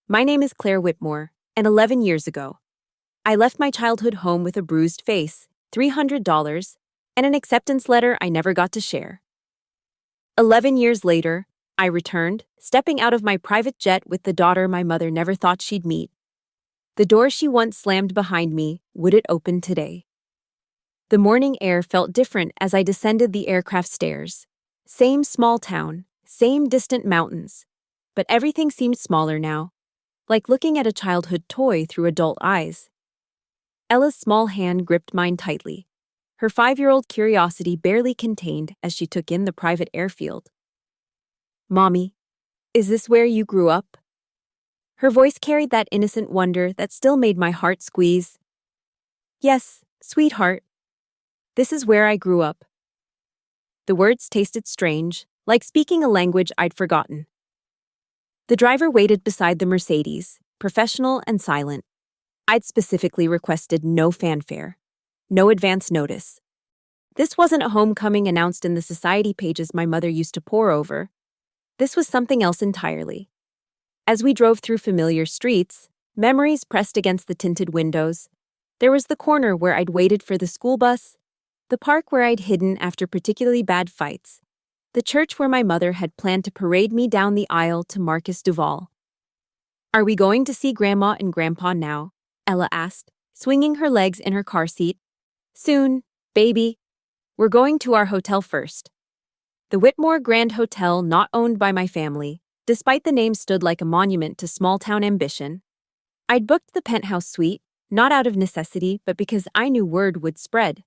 My name is Claire Whitmore, and 11 years ago, I left my childhood home with a bruised face, $300, and an acceptance letter I never got to share. 11 years later, I returned, stepping out of my private jet with the daughter my mother never thought she'd meet. The door she once slammed behind me, would it open today? The morning air felt different as I descended the aircraft stairs. Same small town, same distant mountains, but everything seemed smaller now, like looking at a childhood toy through adult eyes. Ella's small hand gripped mine tightly, her 5-year-old curiosity barely contained as she took in the private airfield. "Mommy, is this where you grew up?" Her voice carried that innocent wonder that still made my heart squeeze. "Yes, sweetheart. This is where I grew up." The words tasted strange, like speaking a language I'd forgotten. The driver waited beside the Mercedes, professional and silent. I'd specifically requested no fanfare, no advance notice. This wasn't a homecoming announced in the society pages my mother used to pore over. This was something else entirely. As we drove through familiar streets, memories pressed against the tinted windows. There was the corner where I'd waited for the school bus, the park where I'd hidden after particularly bad fights, the church where my mother had planned to parade me down the aisle to Marcus Duval. "Are we going to see Grandma and Grandpa now?" Ella asked, swinging her legs in her car seat. "Soon, baby. We're going to our hotel first." The Whitmore Grand Hotel, not owned by my family, despite the name stood like a monument to small-town ambition. I'd booked the penthouse suite, not out of necessity, but because I knew word would spread.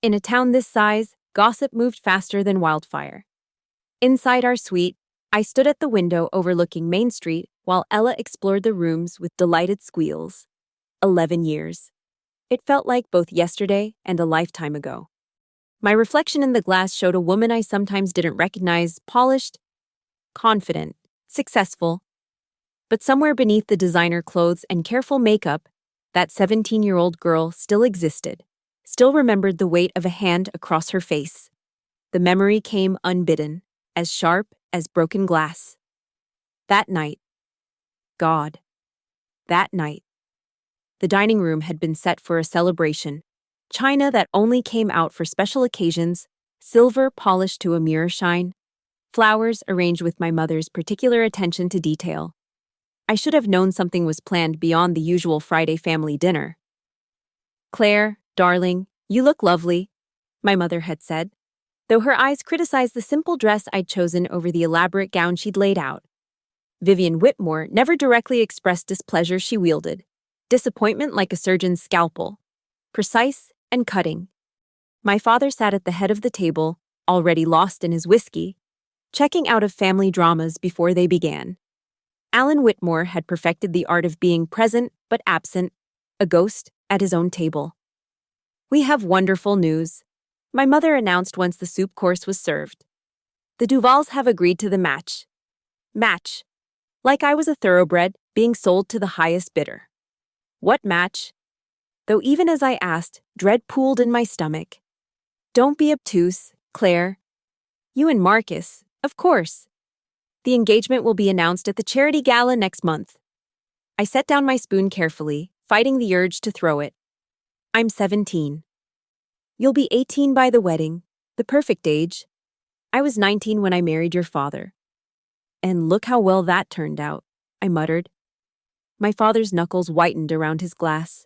In a town this size, gossip moved faster than wildfire. Inside our suite, I stood at the window overlooking Main Street while Ella explored the rooms with delighted squeals. 11 years. It felt like both yesterday and a lifetime ago. My reflection in the glass showed a woman I sometimes didn't recognize, polished, confident, successful. But somewhere beneath the designer clothes and careful makeup, that 17-year-old girl still existed, still remembered the weight of a hand across her face. The memory came unbidden, as sharp as broken glass. That night. God. That night. The dining room had been set for a celebration. China that only came out for special occasions, silver polished to a mirror shine, flowers arranged with my mother's particular attention to detail. I should have known something was planned beyond the usual Friday family dinner. "Claire, darling, you look lovely," my mother had said, though her eyes criticized the simple dress I'd chosen over the elaborate gown she'd laid out. Vivian Whitmore never directly expressed displeasure she wielded, disappointment like a surgeon's scalpel, precise and cutting. My father sat at the head of the table, already lost in his whiskey, checking out of family dramas before they began. Alan Whitmore had perfected the art of being present but absent, a ghost at his own table. "We have wonderful news," my mother announced once the soup course was served. "The Duvals have agreed to the match. Match. Like I was a thoroughbred being sold to the highest bidder. What match? Though even as I asked, dread pooled in my stomach. "Don't be obtuse, Claire. You and Marcus, of course. The engagement will be announced at the charity gala next month." I set down my spoon carefully, fighting the urge to throw it. "I'm 17. You'll be 18 by the wedding, the perfect age. I was 19 when I married your father." "And look how well that turned out," I muttered. My father's knuckles whitened around his glass,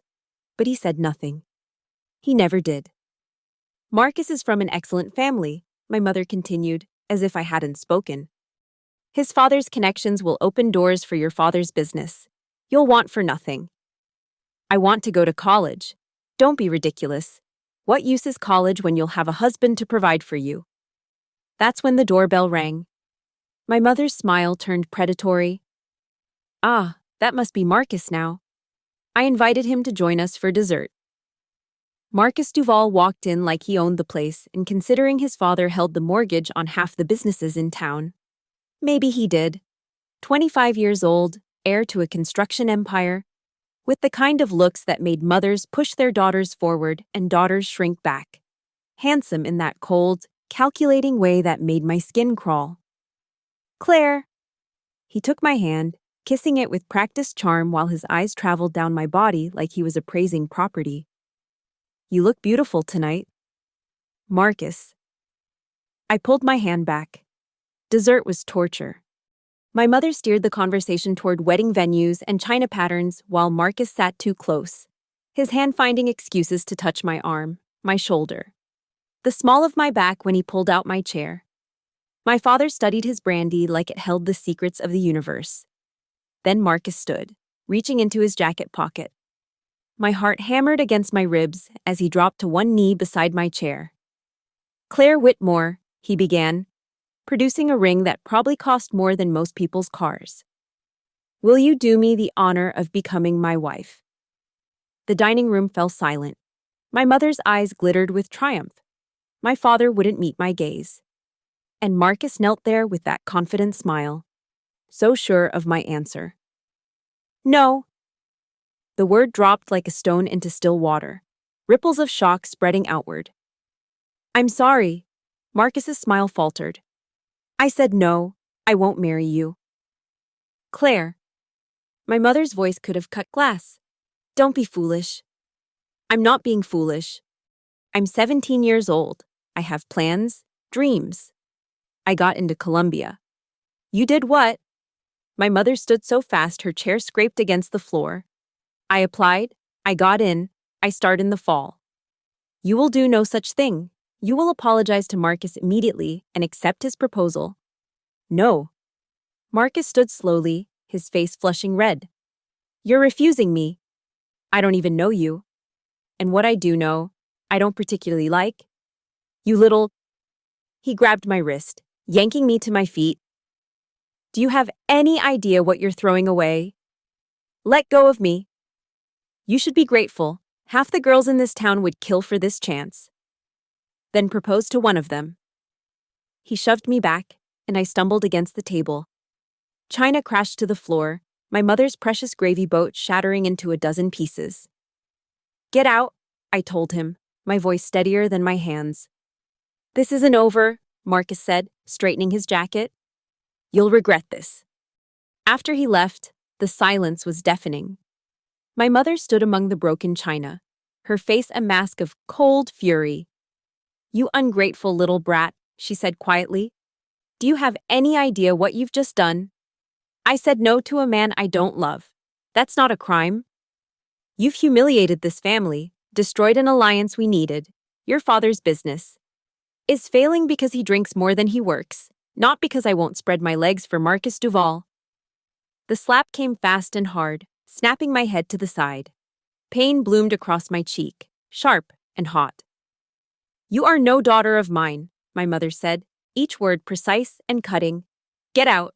but he said nothing. He never did. "Marcus is from an excellent family," my mother continued, as if I hadn't spoken. "His father's connections will open doors for your father's business. You'll want for nothing." "I want to go to college." "Don't be ridiculous. What use is college when you'll have a husband to provide for you?" That's when the doorbell rang. My mother's smile turned predatory. "Ah, that must be Marcus now." I invited him to join us for dessert. Marcus Duval walked in like he owned the place, and considering his father held the mortgage on half the businesses in town. Maybe he did. 25 years old, heir to a construction empire, with the kind of looks that made mothers push their daughters forward and daughters shrink back. Handsome in that cold, calculating way that made my skin crawl. "Claire." He took my hand, kissing it with practiced charm while his eyes traveled down my body like he was appraising property. You look beautiful tonight. Marcus. I pulled my hand back. Dessert was torture. My mother steered the conversation toward wedding venues and china patterns while Marcus sat too close, his hand finding excuses to touch my arm, my shoulder, the small of my back when he pulled out my chair. My father studied his brandy like it held the secrets of the universe. Then Marcus stood, reaching into his jacket pocket. My heart hammered against my ribs as he dropped to one knee beside my chair. Claire Whitmore, he began, producing a ring that probably cost more than most people's cars. Will you do me the honor of becoming my wife? The dining room fell silent. My mother's eyes glittered with triumph. My father wouldn't meet my gaze. And Marcus knelt there with that confident smile, so sure of my answer. No. The word dropped like a stone into still water, ripples of shock spreading outward. I'm sorry. Marcus's smile faltered. I said no, I won't marry you. Claire. My mother's voice could have cut glass. Don't be foolish. I'm not being foolish. I'm 17 years old. I have plans, dreams. I got into Columbia. You did what? My mother stood so fast her chair scraped against the floor. I applied, I got in, I start in the fall. You will do no such thing. You will apologize to Marcus immediately and accept his proposal. No. Marcus stood slowly, his face flushing red. You're refusing me. I don't even know you. And what I do know, I don't particularly like. You little... He grabbed my wrist, yanking me to my feet. Do you have any idea what you're throwing away? Let go of me. You should be grateful. Half the girls in this town would kill for this chance. Then proposed to one of them. He shoved me back, and I stumbled against the table. China crashed to the floor, my mother's precious gravy boat shattering into a dozen pieces. Get out, I told him, my voice steadier than my hands. This isn't over, Marcus said, straightening his jacket. You'll regret this. After he left, the silence was deafening. My mother stood among the broken china, her face a mask of cold fury. You ungrateful little brat, she said quietly. Do you have any idea what you've just done? I said no to a man I don't love. That's not a crime. You've humiliated this family, destroyed an alliance we needed. Your father's business is failing because he drinks more than he works, not because I won't spread my legs for Marcus Duval. The slap came fast and hard, snapping my head to the side. Pain bloomed across my cheek, sharp and hot. You are no daughter of mine, my mother said, each word precise and cutting. Get out.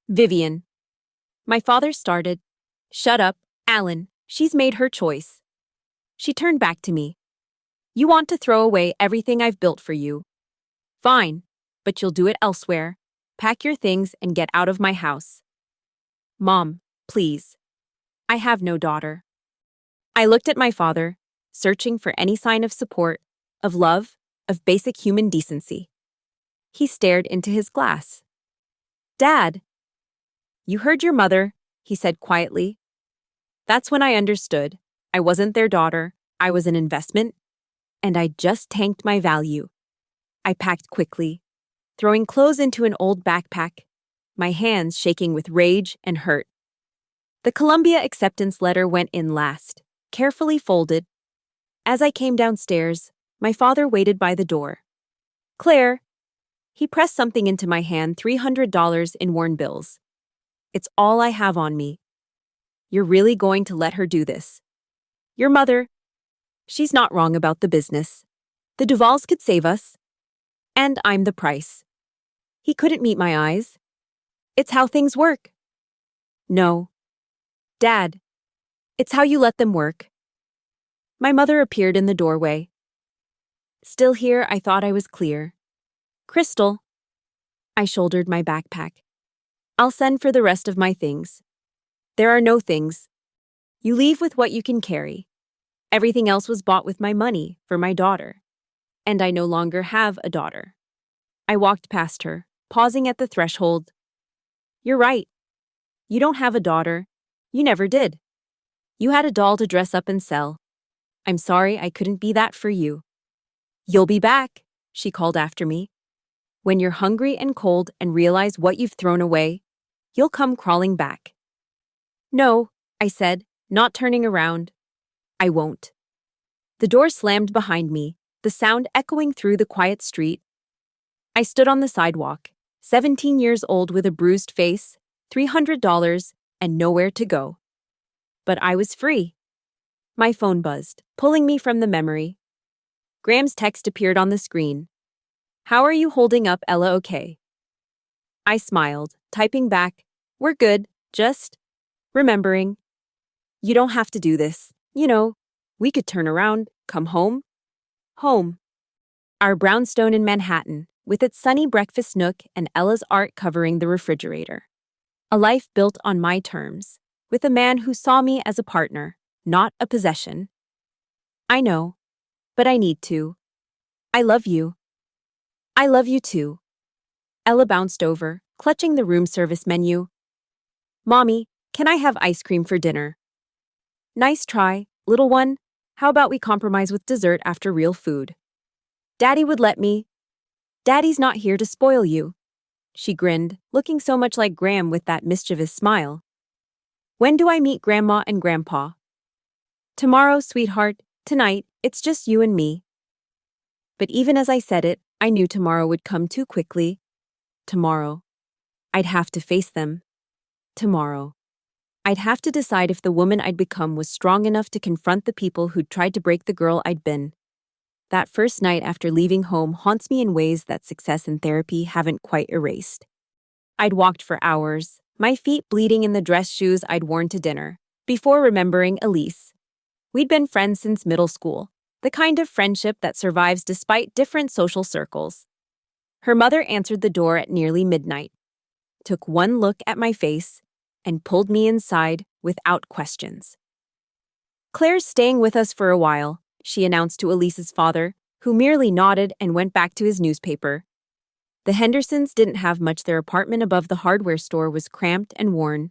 Vivian. My father started. Shut up, Alan, she's made her choice. She turned back to me. You want to throw away everything I've built for you. Fine, but you'll do it elsewhere. Pack your things and get out of my house. Mom, please. I have no daughter. I looked at my father, searching for any sign of support, of love, of basic human decency. He stared into his glass. Dad. You heard your mother, he said quietly. That's when I understood. I wasn't their daughter, I was an investment, and I just tanked my value. I packed quickly, throwing clothes into an old backpack, my hands shaking with rage and hurt. The Columbia acceptance letter went in last, carefully folded. As I came downstairs, my father waited by the door. Claire. He pressed something into my hand, $300 in worn bills. It's all I have on me. You're really going to let her do this? Your mother. She's not wrong about the business. The Duvals could save us. And I'm the price. He couldn't meet my eyes. It's how things work. No. Dad. It's how you let them work. My mother appeared in the doorway. Still here, I thought I was clear. Crystal. I shouldered my backpack. I'll send for the rest of my things. There are no things. You leave with what you can carry. Everything else was bought with my money for my daughter. And I no longer have a daughter. I walked past her, pausing at the threshold. You're right. You don't have a daughter. You never did. You had a doll to dress up and sell. I'm sorry I couldn't be that for you. You'll be back, she called after me. When you're hungry and cold and realize what you've thrown away, you'll come crawling back. No, I said, not turning around. I won't. The door slammed behind me, the sound echoing through the quiet street. I stood on the sidewalk, 17 years old with a bruised face, $300, and nowhere to go. But I was free. My phone buzzed, pulling me from the memory. Graham's text appeared on the screen. How are you holding up, Ella? Okay. I smiled, typing back, we're good, just remembering. You don't have to do this. You know, we could turn around, come home. Home. Our brownstone in Manhattan, with its sunny breakfast nook and Ella's art covering the refrigerator. A life built on my terms, with a man who saw me as a partner, not a possession. I know, but I need to. I love you. I love you too. Ella bounced over, clutching the room service menu. Mommy, can I have ice cream for dinner? Nice try, little one. How about we compromise with dessert after real food? Daddy would let me. Daddy's not here to spoil you. She grinned, looking so much like Graham with that mischievous smile. When do I meet Grandma and Grandpa? Tomorrow, sweetheart. Tonight, it's just you and me. But even as I said it, I knew tomorrow would come too quickly. Tomorrow. I'd have to face them. Tomorrow. I'd have to decide if the woman I'd become was strong enough to confront the people who'd tried to break the girl I'd been. That first night after leaving home haunts me in ways that success and therapy haven't quite erased. I'd walked for hours, my feet bleeding in the dress shoes I'd worn to dinner, before remembering Elise. We'd been friends since middle school, the kind of friendship that survives despite different social circles. Her mother answered the door at nearly midnight, took one look at my face, and pulled me inside without questions. Claire's staying with us for a while, she announced to Elise's father, who merely nodded and went back to his newspaper. The Hendersons didn't have much. Their apartment above the hardware store was cramped and worn,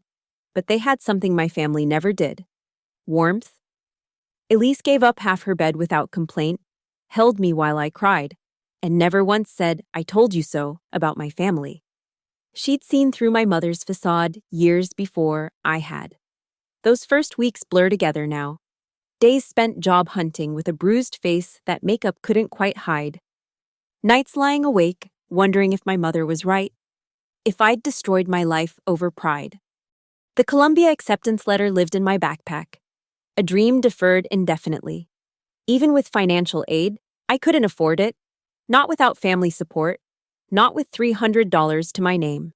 but they had something my family never did: warmth. Elise gave up half her bed without complaint, held me while I cried, and never once said, "I told you so," about my family. She'd seen through my mother's facade years before I had. Those first weeks blur together now. Days spent job hunting with a bruised face that makeup couldn't quite hide. Nights lying awake, wondering if my mother was right, if I'd destroyed my life over pride. The Columbia acceptance letter lived in my backpack, a dream deferred indefinitely. Even with financial aid, I couldn't afford it, not without family support, not with $300 to my name.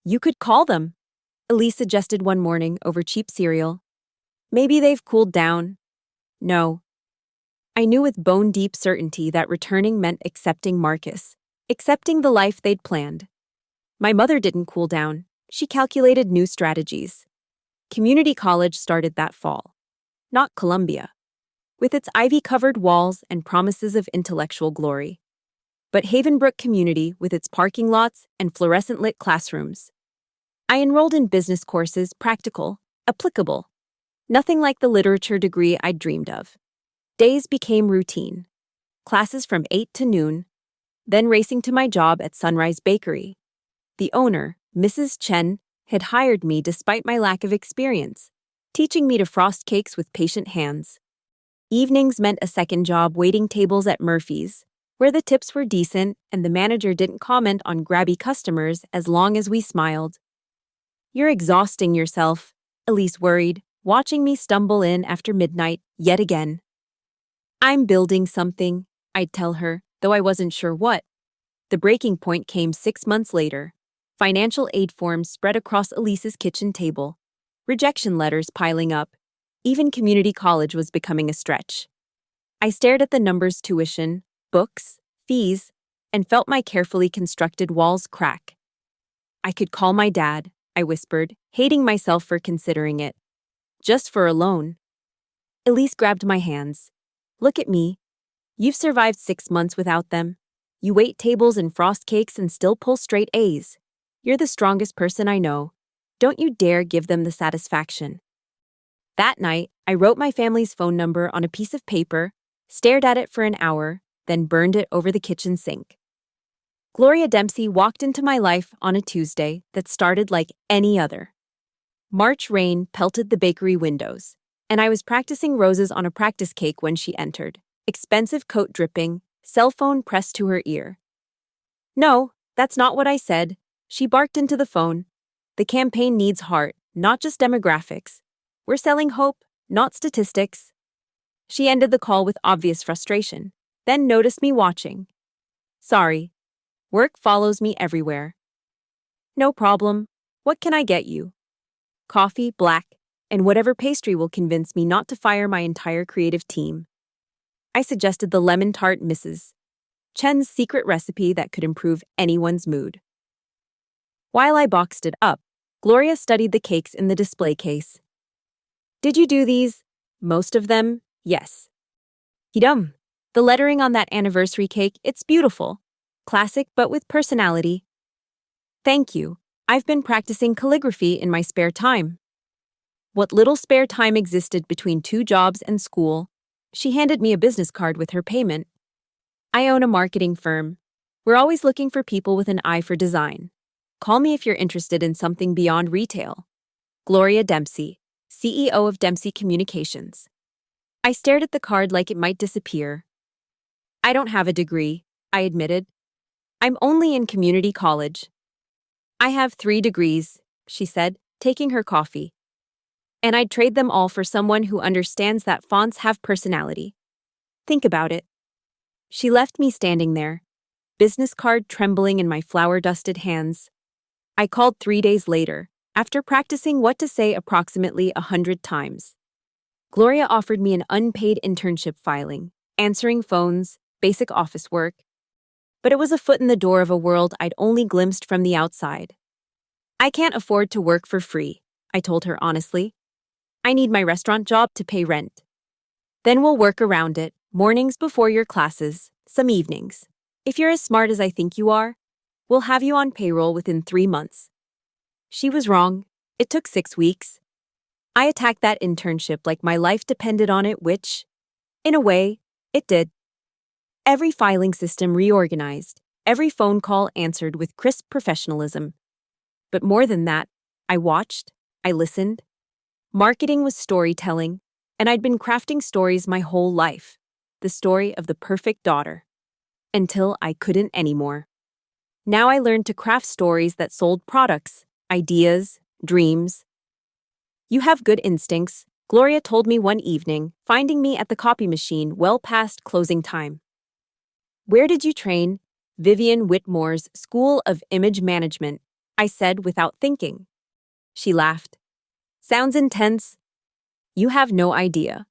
You could call them, Elise suggested one morning over cheap cereal. Maybe they've cooled down. No. I knew with bone-deep certainty that returning meant accepting Marcus, accepting the life they'd planned. My mother didn't cool down. She calculated new strategies. Community college started that fall. Not Columbia, with its ivy-covered walls and promises of intellectual glory, but Havenbrook Community with its parking lots and fluorescent-lit classrooms. I enrolled in business courses, practical, applicable. Nothing like the literature degree I'd dreamed of. Days became routine. Classes from 8 to noon, then racing to my job at Sunrise Bakery. The owner, Mrs. Chen, had hired me despite my lack of experience, teaching me to frost cakes with patient hands. Evenings meant a second job waiting tables at Murphy's, where the tips were decent and the manager didn't comment on grabby customers as long as we smiled. You're exhausting yourself, Elise worried, watching me stumble in after midnight yet again. I'm building something, I'd tell her, though I wasn't sure what. The breaking point came 6 months later. Financial aid forms spread across Elise's kitchen table. Rejection letters piling up. Even community college was becoming a stretch. I stared at the numbers: tuition, books, fees, and felt my carefully constructed walls crack. I could call my dad, I whispered, hating myself for considering it. Just for a loan. Elise grabbed my hands. Look at me. You've survived 6 months without them. You wait tables and frost cakes and still pull straight A's. You're the strongest person I know. Don't you dare give them the satisfaction. That night, I wrote my family's phone number on a piece of paper, stared at it for an hour, then burned it over the kitchen sink. Gloria Dempsey walked into my life on a Tuesday that started like any other. March rain pelted the bakery windows, and I was practicing roses on a practice cake when she entered, expensive coat dripping, cell phone pressed to her ear. "No, that's not what I said," she barked into the phone. "The campaign needs heart, not just demographics. We're selling hope, not statistics." She ended the call with obvious frustration, then noticed me watching. "Sorry. Work follows me everywhere." "No problem. What can I get you?" "Coffee, black, and whatever pastry will convince me not to fire my entire creative team." I suggested the lemon tart Mrs. Chen's secret recipe that could improve anyone's mood. While I boxed it up, Gloria studied the cakes in the display case. "Did you do these?" "Most of them, yes." "Hidam. The lettering on that anniversary cake, it's beautiful. Classic but with personality." "Thank you. I've been practicing calligraphy in my spare time." What little spare time existed between 2 jobs and school, she handed me a business card with her payment. "I own a marketing firm. We're always looking for people with an eye for design. Call me if you're interested in something beyond retail. Gloria Dempsey, CEO of Dempsey Communications." I stared at the card like it might disappear. "I don't have a degree," I admitted. "I'm only in community college." "I have 3 degrees," she said, taking her coffee. "And I'd trade them all for someone who understands that fonts have personality. Think about it." She left me standing there, business card trembling in my flour-dusted hands. I called 3 days later, after practicing what to say approximately 100 times. Gloria offered me an unpaid internship filing, answering phones, basic office work. But it was a foot in the door of a world I'd only glimpsed from the outside. "I can't afford to work for free," I told her honestly. "I need my restaurant job to pay rent. Then we'll work around it, mornings before your classes, some evenings. If you're as smart as I think you are, we'll have you on payroll within 3 months." She was wrong. It took 6 weeks. I attacked that internship like my life depended on it, which, in a way, it did. Every filing system reorganized, every phone call answered with crisp professionalism. But more than that, I watched, I listened. Marketing was storytelling, and I'd been crafting stories my whole life. The story of the perfect daughter. Until I couldn't anymore. Now I learned to craft stories that sold products, ideas, dreams. "You have good instincts," Gloria told me one evening, finding me at the copy machine well past closing time. "Where did you train?" "Vivian Whitmore's School of Image Management," I said without thinking. She laughed. "Sounds intense." "You have no idea."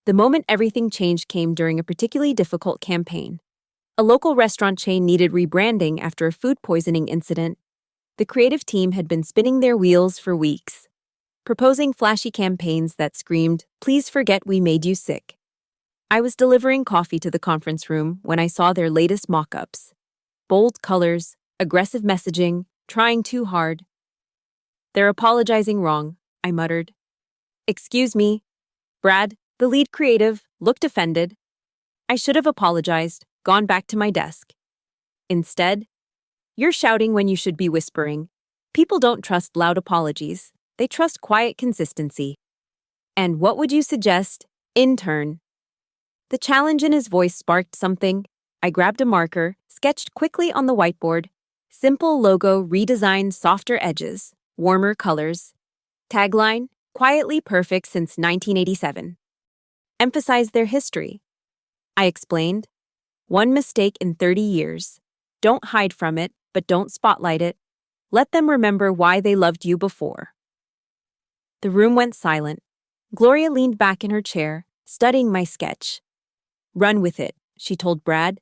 The moment everything changed came during a particularly difficult campaign. A local restaurant chain needed rebranding after a food poisoning incident. The creative team had been spinning their wheels for weeks, proposing flashy campaigns that screamed, "Please forget we made you sick." I was delivering coffee to the conference room when I saw their latest mock-ups. Bold colors, aggressive messaging, trying too hard. "They're apologizing wrong," I muttered. "Excuse me." Brad, the lead creative, looked offended. I should have apologized, gone back to my desk. Instead, "You're shouting when you should be whispering. People don't trust loud apologies. They trust quiet consistency." "And what would you suggest, intern?" The challenge in his voice sparked something. I grabbed a marker, sketched quickly on the whiteboard. Simple logo redesigned, softer edges, warmer colors. Tagline, "Quietly perfect since 1987. Emphasize their history. I explained. "One mistake in 30 years. Don't hide from it, but don't spotlight it. Let them remember why they loved you before." The room went silent. Gloria leaned back in her chair, studying my sketch. "Run with it," she told Brad.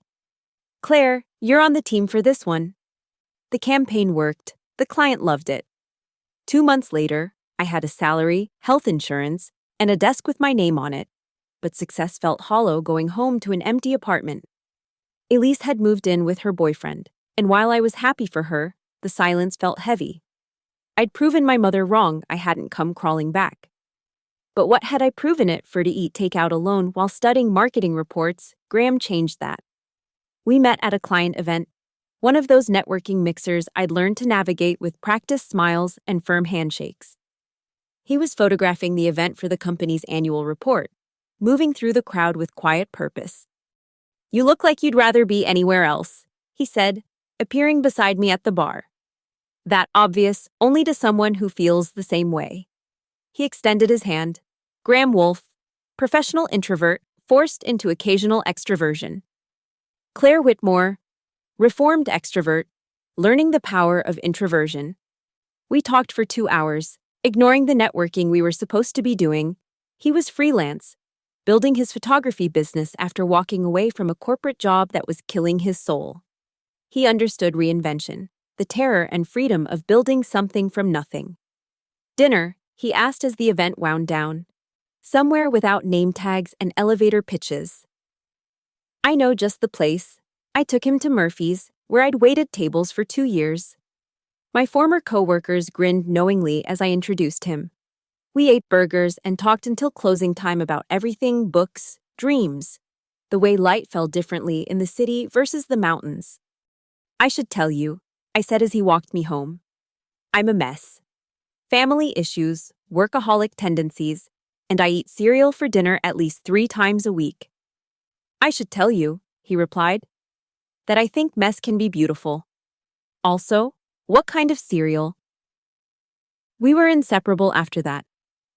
"Claire, you're on the team for this one." The campaign worked. The client loved it. 2 months later, I had a salary, health insurance, and a desk with my name on it. But success felt hollow going home to an empty apartment. Elise had moved in with her boyfriend, and while I was happy for her, the silence felt heavy. I'd proven my mother wrong. I hadn't come crawling back. But what had I proven it for to eat takeout alone while studying marketing reports? Graham changed that. We met at a client event, one of those networking mixers I'd learned to navigate with practiced smiles and firm handshakes. He was photographing the event for the company's annual report, moving through the crowd with quiet purpose. "You look like you'd rather be anywhere else," he said, appearing beside me at the bar. That obvious only to someone who feels the same way. He extended his hand. Graham Wolfe, professional introvert, forced into occasional extroversion. Claire Whitmore, reformed extrovert, learning the power of introversion. We talked for 2 hours, ignoring the networking we were supposed to be doing. He was freelance, building his photography business after walking away from a corporate job that was killing his soul. He understood reinvention, the terror and freedom of building something from nothing. "Dinner?" he asked as the event wound down. "Somewhere without name tags and elevator pitches." "I know just the place." I took him to Murphy's, where I'd waited tables for 2 years. My former coworkers grinned knowingly as I introduced him. We ate burgers and talked until closing time about everything: books, dreams, the way light fell differently in the city versus the mountains. "I should tell you," I said as he walked me home. "I'm a mess. Family issues, workaholic tendencies, and I eat cereal for dinner at least 3 times a week." "I should tell you," he replied, "that I think mess can be beautiful. Also, what kind of cereal?" We were inseparable after that.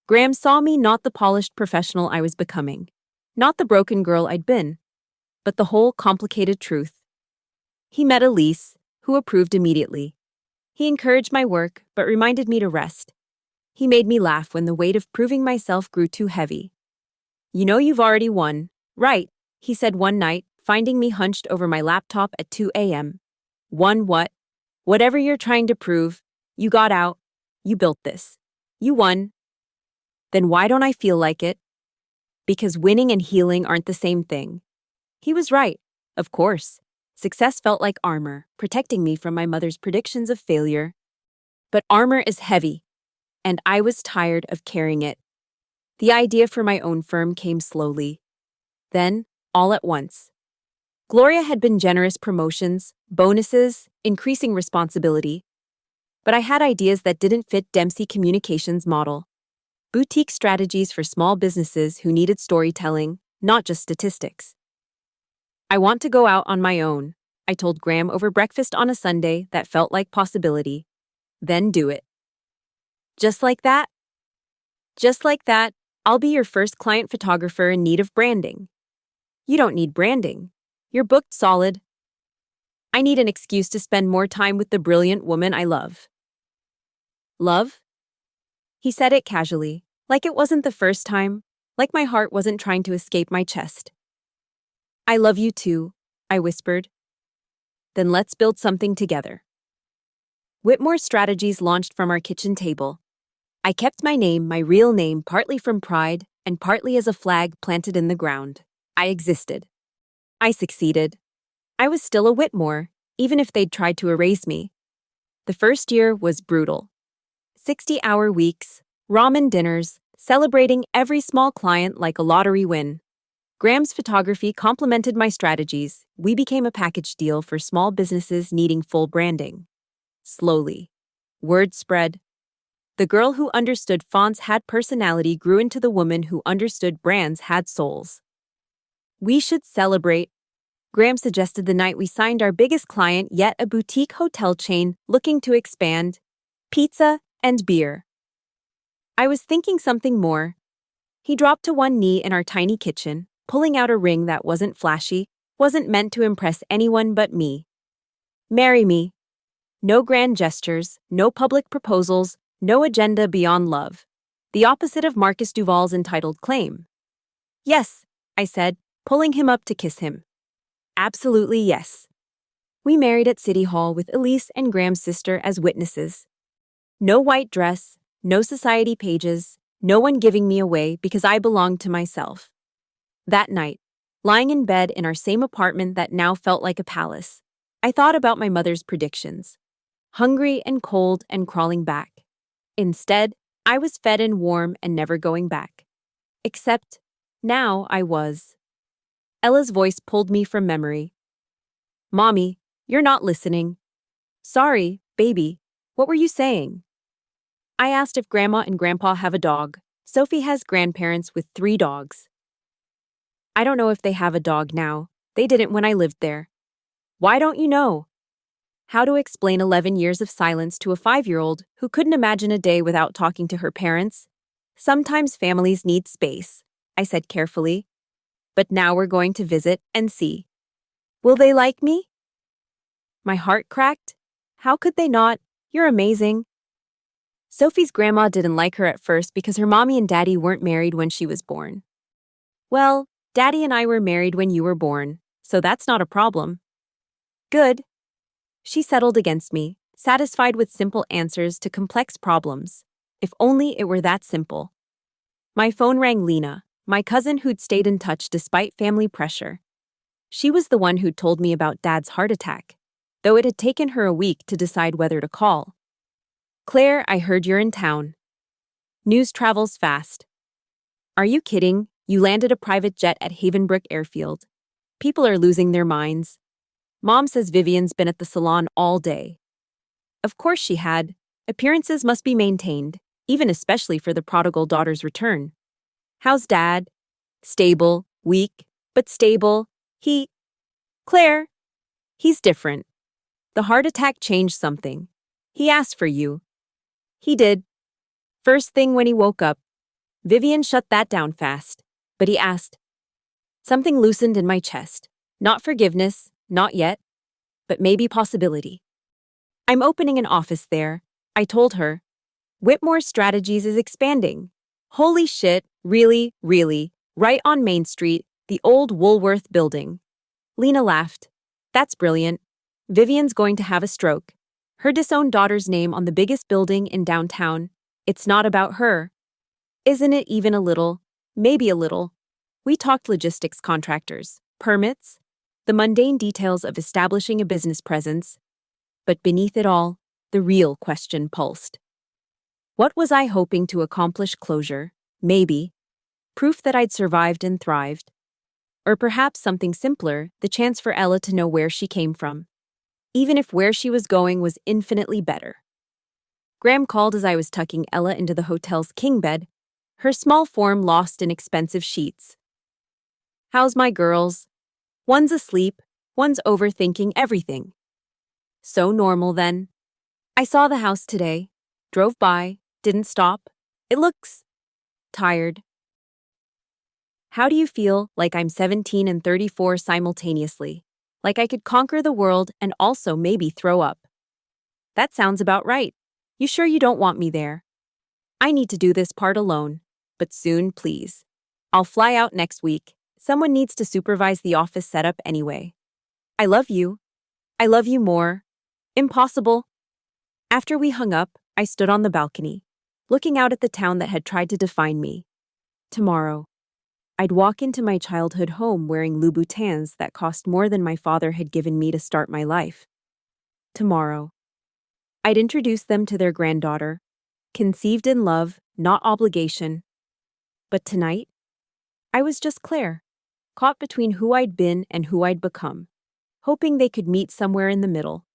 Graham saw me not the polished professional I was becoming, not the broken girl I'd been, but the whole complicated truth. He met Elise, who approved immediately. He encouraged my work, but reminded me to rest. He made me laugh when the weight of proving myself grew too heavy. "You know you've already won, right?" he said one night, finding me hunched over my laptop at 2 a.m. "Won what? Whatever you're trying to prove. You got out. You built this. You won. Then why don't I feel like it?" Because winning and healing aren't the same thing. He was right, of course. Success felt like armor, protecting me from my mother's predictions of failure. But armor is heavy, and I was tired of carrying it. The idea for my own firm came slowly. Then, all at once. Gloria had been generous: promotions, bonuses, increasing responsibility. But I had ideas that didn't fit Dempsey Communications' model. Boutique strategies for small businesses who needed storytelling, not just statistics. "I want to go out on my own," I told Graham over breakfast on a Sunday that felt like possibility. "Then do it." "Just like that?" "Just like that. I'll be your first client photographer in need of branding." "You don't need branding. You're booked solid." "I need an excuse to spend more time with the brilliant woman I love." "Love?" He said it casually, like it wasn't the first time, like my heart wasn't trying to escape my chest. "I love you too," I whispered. "Then let's build something together." Whitmore Strategies launched from our kitchen table. I kept my name, my real name, partly from pride and partly as a flag planted in the ground. I existed. I succeeded. I was still a Whitmore, even if they'd tried to erase me. The first year was brutal. 60-hour weeks, ramen dinners, celebrating every small client like a lottery win. Graham's photography complemented my strategies. We became a package deal for small businesses needing full branding. Slowly, word spread. The girl who understood fonts had personality grew into the woman who understood brands had souls. "We should celebrate," Graham suggested the night we signed our biggest client yet, a boutique hotel chain looking to expand. "Pizza and beer." I was thinking something more. He dropped to one knee in our tiny kitchen, pulling out a ring that wasn't flashy, wasn't meant to impress anyone but me. "Marry me." No grand gestures, no public proposals, no agenda beyond love. The opposite of Marcus Duval's entitled claim. "Yes," I said, pulling him up to kiss him. "Absolutely yes." We married at City Hall with Elise and Graham's sister as witnesses. No white dress, no society pages, no one giving me away because I belonged to myself. That night, lying in bed in our same apartment that now felt like a palace, I thought about my mother's predictions. Hungry and cold and crawling back. Instead, I was fed and warm and never going back. Except, now I was. Ella's voice pulled me from memory. Mommy, you're not listening. Sorry, baby. What were you saying? I asked if Grandma and Grandpa have a dog. Sophie has grandparents with 3 dogs. I don't know if they have a dog now. They didn't when I lived there. Why don't you know? How to explain 11 years of silence to a 5-year-old who couldn't imagine a day without talking to her parents? Sometimes families need space, I said carefully. But now we're going to visit and see. Will they like me? My heart cracked. How could they not? You're amazing. Sophie's grandma didn't like her at first because her mommy and daddy weren't married when she was born. Well, Daddy and I were married when you were born, so that's not a problem. Good. She settled against me, satisfied with simple answers to complex problems. If only it were that simple. My phone rang Lena, my cousin who'd stayed in touch despite family pressure. She was the one who'd told me about Dad's heart attack, though it had taken her a week to decide whether to call. Claire, I heard you're in town. News travels fast. Are you kidding? You landed a private jet at Havenbrook Airfield. People are losing their minds. Mom says Vivian's been at the salon all day. Of course she had. Appearances must be maintained, even especially for the prodigal daughter's return. How's Dad? Stable, weak, but stable. Claire, he's different. The heart attack changed something. He asked for you. He did. First thing when he woke up. Vivian shut that down fast, but he asked. Something loosened in my chest. Not forgiveness, not yet, but maybe possibility. I'm opening an office there, I told her. Whitmore Strategies is expanding. Holy shit, really, right on Main Street, the old Woolworth building. Lena laughed. That's brilliant. Vivian's going to have a stroke. Her disowned daughter's name on the biggest building in downtown. It's not about her. Isn't it even a little? Maybe a little. We talked logistics contractors, permits, the mundane details of establishing a business presence. But beneath it all, the real question pulsed. What was I hoping to accomplish? Closure, maybe. Proof that I'd survived and thrived. Or perhaps something simpler, the chance for Ella to know where she came from. Even if where she was going was infinitely better. Graham called as I was tucking Ella into the hotel's king bed, her small form lost in expensive sheets. How's my girls? One's asleep, one's overthinking everything. So normal then. I saw the house today, drove by, didn't stop. It looks tired. How do you feel? Like I'm 17 and 34 simultaneously. Like I could conquer the world and also maybe throw up. That sounds about right. You sure you don't want me there? I need to do this part alone, but soon, please. I'll fly out next week. Someone needs to supervise the office setup anyway. I love you. I love you more. Impossible. After we hung up, I stood on the balcony, looking out at the town that had tried to define me. Tomorrow, I'd walk into my childhood home wearing Louboutins that cost more than my father had given me to start my life. Tomorrow, I'd introduce them to their granddaughter, conceived in love, not obligation. But tonight, I was just Claire, caught between who I'd been and who I'd become, hoping they could meet somewhere in the middle.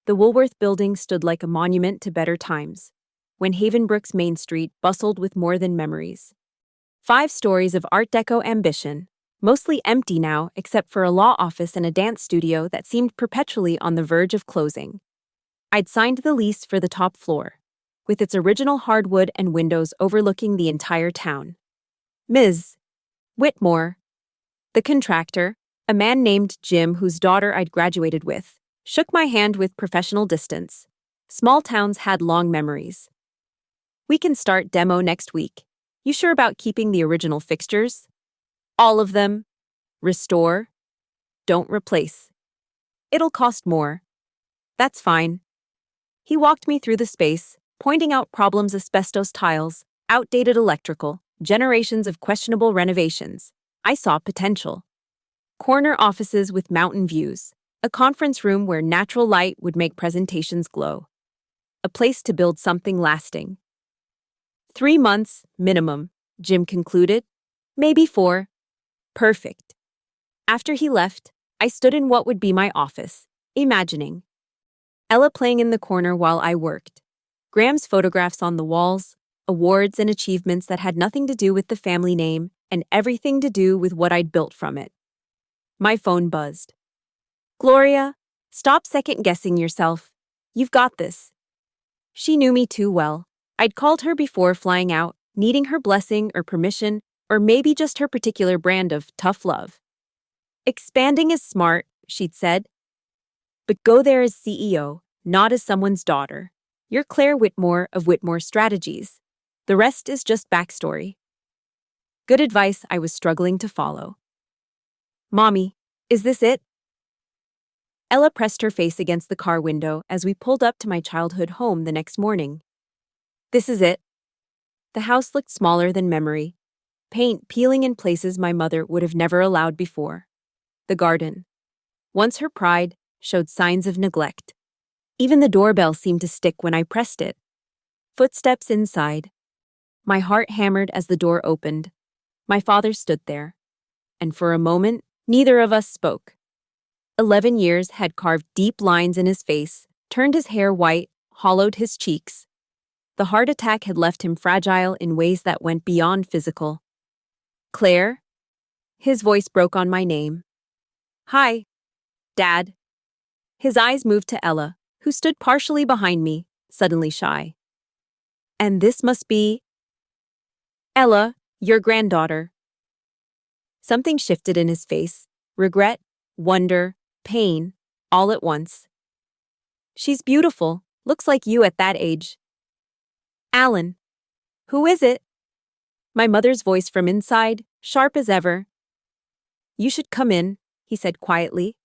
The Woolworth building stood like a monument to better times, when Havenbrook's Main Street bustled with more than memories. 5 stories of Art Deco ambition, mostly empty now except for a law office and a dance studio that seemed perpetually on the verge of closing. I'd signed the lease for the top floor, with its original hardwood and windows overlooking the entire town. Ms. Whitmore, the contractor, a man named Jim whose daughter I'd graduated with, shook my hand with professional distance. Small towns had long memories. We can start demo next week. You sure about keeping the original fixtures? All of them. Restore. Don't replace. It'll cost more. That's fine. He walked me through the space, pointing out problems: asbestos tiles, outdated electrical, generations of questionable renovations. I saw potential. Corner offices with mountain views, a conference room where natural light would make presentations glow. a place to build something lasting. 3 months, minimum, Jim concluded. Maybe 4. Perfect. After he left, I stood in what would be my office, imagining Ella playing in the corner while I worked, Graham's photographs on the walls, awards and achievements that had nothing to do with the family name and everything to do with what I'd built from it. My phone buzzed. Gloria, stop second-guessing yourself. You've got this. She knew me too well. I'd called her before flying out, needing her blessing or permission, or maybe just her particular brand of tough love. Expanding is smart, she'd said. But go there as CEO, not as someone's daughter. You're Claire Whitmore of Whitmore Strategies. The rest is just backstory. Good advice I was struggling to follow. Mommy, is this it? Ella pressed her face against the car window as we pulled up to my childhood home the next morning. This is it. The house looked smaller than memory, paint peeling in places my mother would have never allowed before. The garden, once her pride, showed signs of neglect. Even the doorbell seemed to stick when I pressed it. Footsteps inside. My heart hammered as the door opened. My father stood there. And for a moment, neither of us spoke. 11 years had carved deep lines in his face, turned his hair white, hollowed his cheeks. The heart attack had left him fragile in ways that went beyond physical. Claire? His voice broke on my name. Hi, Dad. His eyes moved to Ella, who stood partially behind me, suddenly shy. And this must be Ella, your granddaughter. Something shifted in his face, regret, wonder, pain, all at once. She's beautiful, looks like you at that age. Alan. Who is it? My mother's voice from inside, sharp as ever. You should come in, he said quietly.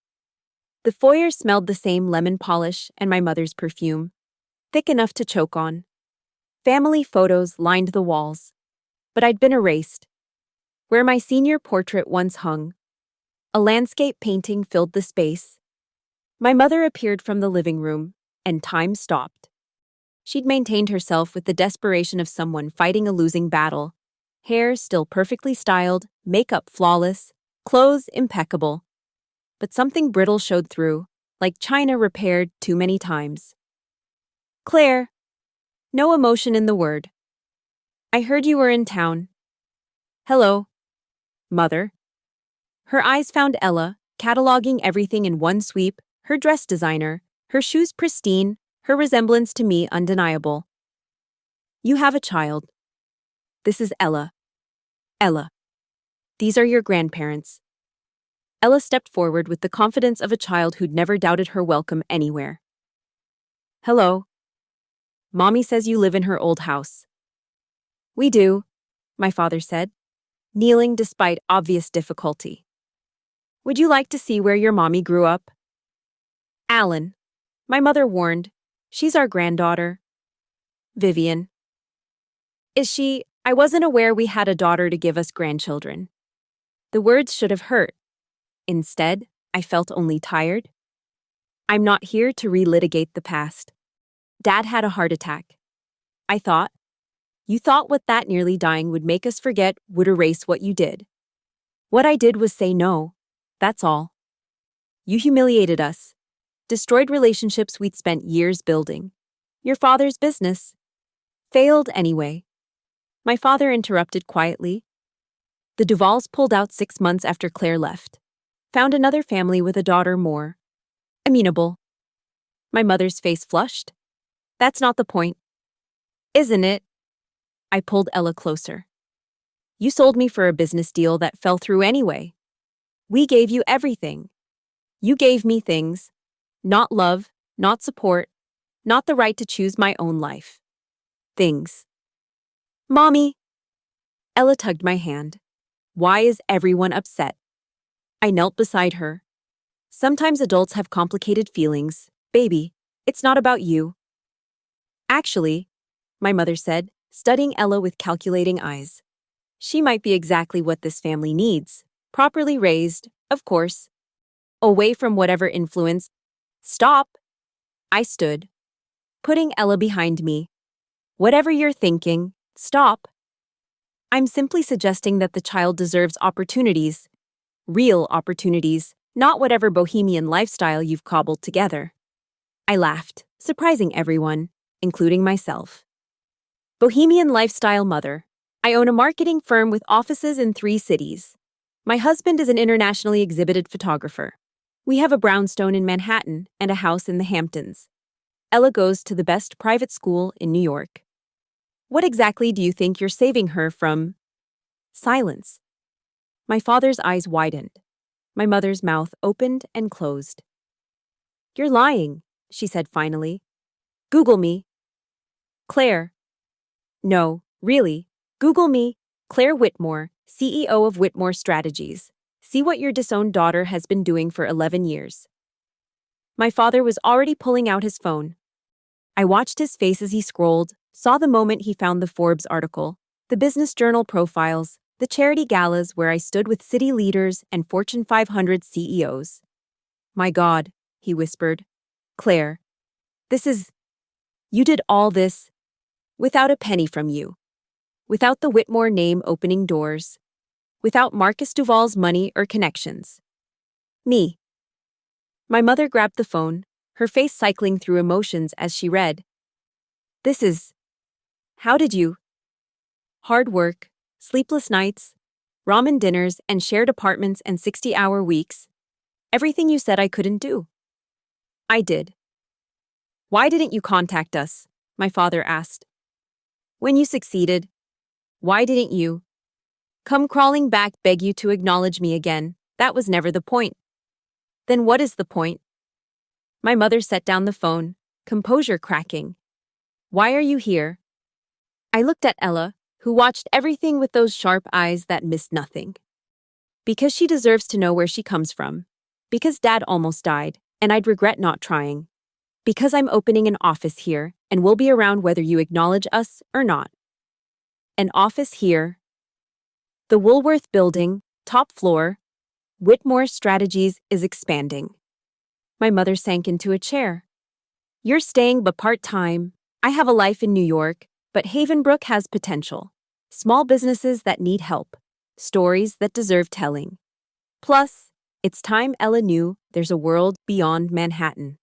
The foyer smelled the same lemon polish and my mother's perfume, thick enough to choke on. Family photos lined the walls, but I'd been erased. Where my senior portrait once hung, a landscape painting filled the space. My mother appeared from the living room, and time stopped. She'd maintained herself with the desperation of someone fighting a losing battle. Hair still perfectly styled, makeup flawless, clothes impeccable. But something brittle showed through, like china repaired too many times. Claire. No emotion in the word. I heard you were in town. Hello, Mother. Her eyes found Ella, cataloging everything in one sweep, her dress designer, her shoes pristine, her resemblance to me undeniable. You have a child. This is Ella. Ella. These are your grandparents. Ella stepped forward with the confidence of a child who'd never doubted her welcome anywhere. Hello. Mommy says you live in her old house. We do, my father said, kneeling despite obvious difficulty. Would you like to see where your mommy grew up? Alan. My mother warned. She's our granddaughter. Vivian. Is she? I wasn't aware we had a daughter to give us grandchildren. The words should have hurt. Instead, I felt only tired. I'm not here to relitigate the past. Dad had a heart attack. I thought. You thought what that nearly dying would make us forget would erase what you did. What I did was say no. That's all. You humiliated us. Destroyed relationships we'd spent years building. Your father's business. Failed anyway. My father interrupted quietly. The Duvals pulled out 6 months after Claire left. Found another family with a daughter more amenable. My mother's face flushed. That's not the point. Isn't it? I pulled Ella closer. You sold me for a business deal that fell through anyway. We gave you everything. You gave me things. Not love, not support, not the right to choose my own life. Things. Mommy! Ella tugged my hand. Why is everyone upset? I knelt beside her. Sometimes adults have complicated feelings. Baby, it's not about you. Actually, my mother said, studying Ella with calculating eyes. She might be exactly what this family needs. Properly raised, of course. Away from whatever influence. Stop! I stood. putting Ella behind me. Whatever you're thinking, stop. I'm simply suggesting that the child deserves opportunities, real opportunities, not whatever bohemian lifestyle you've cobbled together. I laughed, surprising everyone, including myself. Bohemian lifestyle mother. I own a marketing firm with offices in 3 cities. My husband is an internationally exhibited photographer. We have a brownstone in Manhattan and a house in the Hamptons. Ella goes to the best private school in New York. What exactly do you think you're saving her from? Silence. My father's eyes widened. My mother's mouth opened and closed. You're lying, she said finally. Google me. Claire. No, really. Google me, Claire Whitmore, CEO of Whitmore Strategies. See what your disowned daughter has been doing for 11 years. My father was already pulling out his phone. I watched his face as he scrolled, saw the moment he found the Forbes article, the business journal profiles, the charity galas where I stood with city leaders and Fortune 500 CEOs. My God, he whispered. Claire, you did all this without a penny from you. Without the Whitmore name opening doors. Without Marcus Duval's money or connections. Me. My mother grabbed the phone, her face cycling through emotions as she read. How did you? Hard work, sleepless nights, ramen dinners and shared apartments and 60-hour weeks. Everything you said I couldn't do. I did. Why didn't you contact us? My father asked. When you succeeded, why didn't you come crawling back, beg you to acknowledge me again? That was never the point. Then what is the point? My mother set down the phone, composure cracking. Why are you here? I looked at Ella, who watched everything with those sharp eyes that missed nothing. Because she deserves to know where she comes from. Because Dad almost died, and I'd regret not trying. Because I'm opening an office here, and we'll be around whether you acknowledge us or not. An office here. The Woolworth Building, top floor. Whitmore Strategies is expanding. My mother sank into a chair. You're staying but part-time. I have a life in New York, but Havenbrook has potential. Small businesses that need help. Stories that deserve telling. Plus, it's time Ella knew there's a world beyond Manhattan.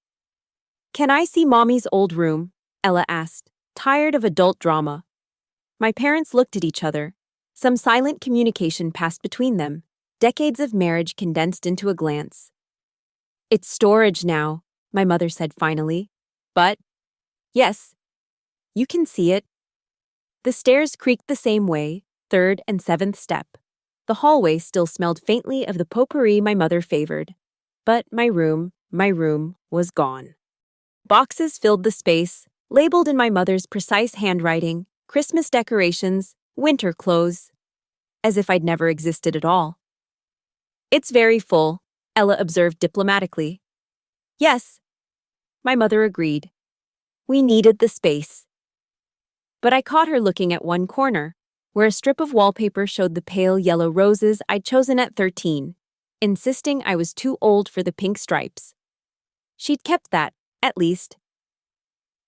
Can I see Mommy's old room? Ella asked, tired of adult drama. My parents looked at each other. Some silent communication passed between them, decades of marriage condensed into a glance. It's storage now, my mother said finally. But, yes, you can see it. The stairs creaked the same way, 3rd and 7th step. The hallway still smelled faintly of the potpourri my mother favored. But my room was gone. Boxes filled the space, labeled in my mother's precise handwriting, Christmas decorations, winter clothes, as if I'd never existed at all. It's very full, Ella observed diplomatically. Yes, my mother agreed. We needed the space. But I caught her looking at one corner, where a strip of wallpaper showed the pale yellow roses I'd chosen at 13, insisting I was too old for the pink stripes. She'd kept that, at least.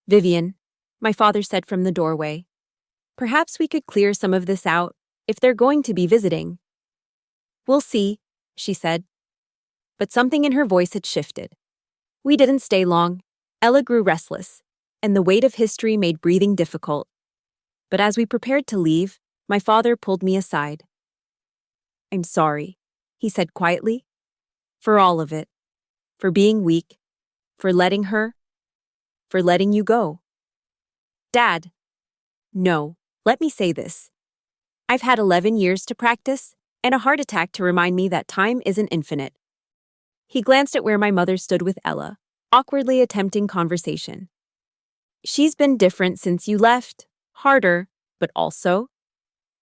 Vivian, my father said from the doorway. Perhaps we could clear some of this out, if they're going to be visiting. We'll see, she said. But something in her voice had shifted. We didn't stay long. Ella grew restless, and the weight of history made breathing difficult. But as we prepared to leave, my father pulled me aside. I'm sorry, he said quietly. For all of it. For being weak. For letting you go. Dad. No, let me say this. I've had 11 years to practice, and a heart attack to remind me that time isn't infinite. He glanced at where my mother stood with Ella, awkwardly attempting conversation. She's been different since you left, harder, but also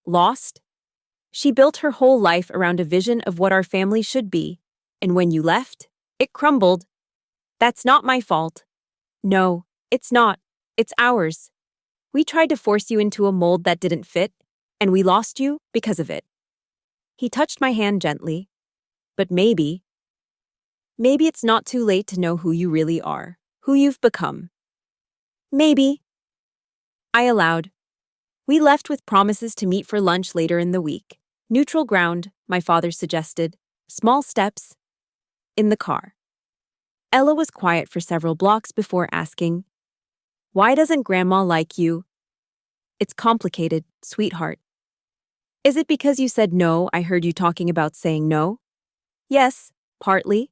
lost. She built her whole life around a vision of what our family should be, and when you left, it crumbled. That's not my fault. No, it's not. It's ours. We tried to force you into a mold that didn't fit, and we lost you because of it. He touched my hand gently. But maybe it's not too late to know who you really are, who you've become. Maybe, I allowed. We left with promises to meet for lunch later in the week. Neutral ground, my father suggested. Small steps. In the car. Ella was quiet for several blocks before asking, "Why doesn't Grandma like you?" "It's complicated, sweetheart." "Is it because you said no? I heard you talking about saying no." "Yes, partly.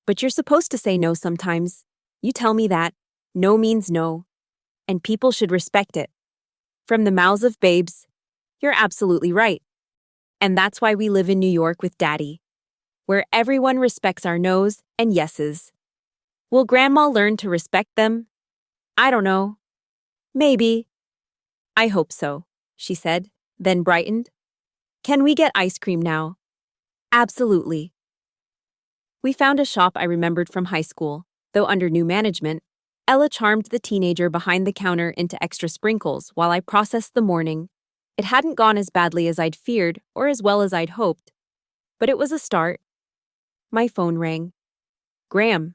But you're supposed to say no sometimes. You tell me that. No means no. And people should respect it. From the mouths of babes. You're absolutely right. And that's why we live in New York with Daddy, where everyone respects our no's and yeses. Will Grandma learn to respect them? I don't know. Maybe. I hope so, she said, then brightened. Can we get ice cream now? Absolutely. We found a shop I remembered from high school, though under new management. Ella charmed the teenager behind the counter into extra sprinkles while I processed the morning. It hadn't gone as badly as I'd feared or as well as I'd hoped, but it was a start. My phone rang. Graham.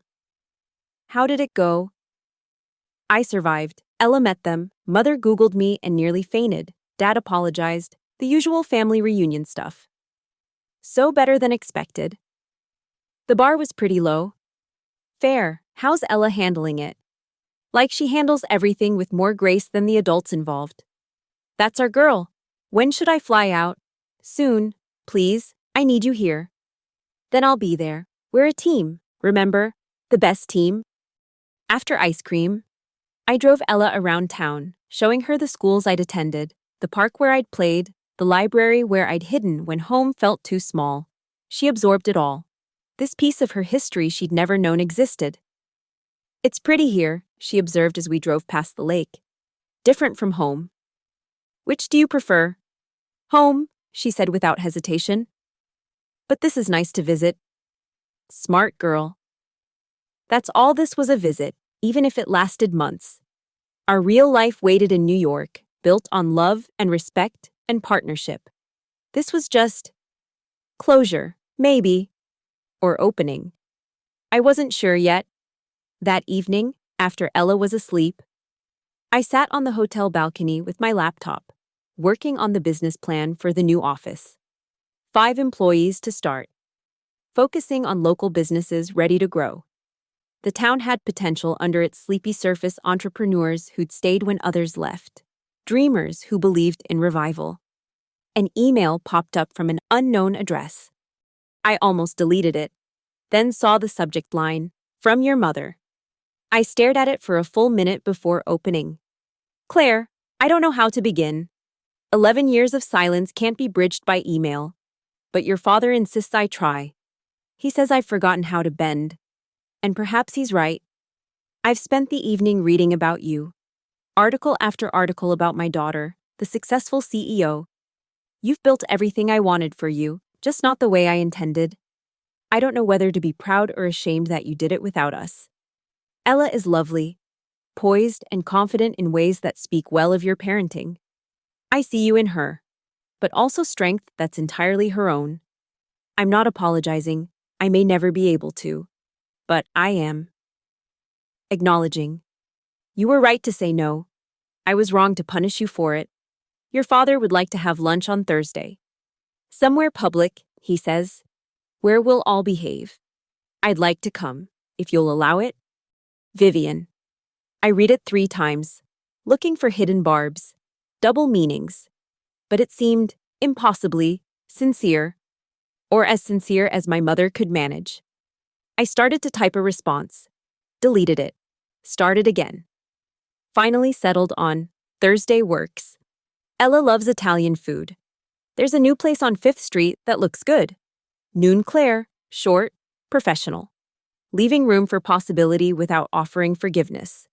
How did it go? I survived. Ella met them. Mother Googled me and nearly fainted. Dad apologized. The usual family reunion stuff. So better than expected. The bar was pretty low. Fair. How's Ella handling it? Like she handles everything with more grace than the adults involved. That's our girl. When should I fly out? Soon, please. I need you here. Then I'll be there. We're a team, remember? The best team. After ice cream, I drove Ella around town, showing her the schools I'd attended, the park where I'd played, the library where I'd hidden when home felt too small. She absorbed it all. This piece of her history she'd never known existed. It's pretty here, she observed as we drove past the lake. Different from home. Which do you prefer? Home, she said without hesitation. But this is nice to visit. Smart girl. That's all this was, a visit, even if it lasted months. Our real life waited in New York, built on love and respect and partnership. This was just closure, maybe, or opening. I wasn't sure yet. That evening, after Ella was asleep, I sat on the hotel balcony with my laptop, working on the business plan for the new office. 5 employees to start. Focusing on local businesses ready to grow. The town had potential under its sleepy surface entrepreneurs who'd stayed when others left. Dreamers who believed in revival. An email popped up from an unknown address. I almost deleted it, then saw the subject line, "From your mother." I stared at it for a full minute before opening. Claire, I don't know how to begin. 11 years of silence can't be bridged by email. But your father insists I try. He says I've forgotten how to bend. And perhaps he's right. I've spent the evening reading about you. Article after article about my daughter, the successful CEO. You've built everything I wanted for you, just not the way I intended. I don't know whether to be proud or ashamed that you did it without us. Ella is lovely, poised and confident in ways that speak well of your parenting. I see you in her, but also strength that's entirely her own. I'm not apologizing. I may never be able to. But I am. Acknowledging. You were right to say no. I was wrong to punish you for it. Your father would like to have lunch on Thursday. Somewhere public, he says, where we'll all behave. I'd like to come, if you'll allow it. Vivian. I read it 3 times, looking for hidden barbs, double meanings. But it seemed impossibly sincere, or as sincere as my mother could manage. I started to type a response, deleted it, started again. Finally settled on Thursday works. Ella loves Italian food. There's a new place on 5th Street that looks good. Noon Claire, short, professional. Leaving room for possibility without offering forgiveness.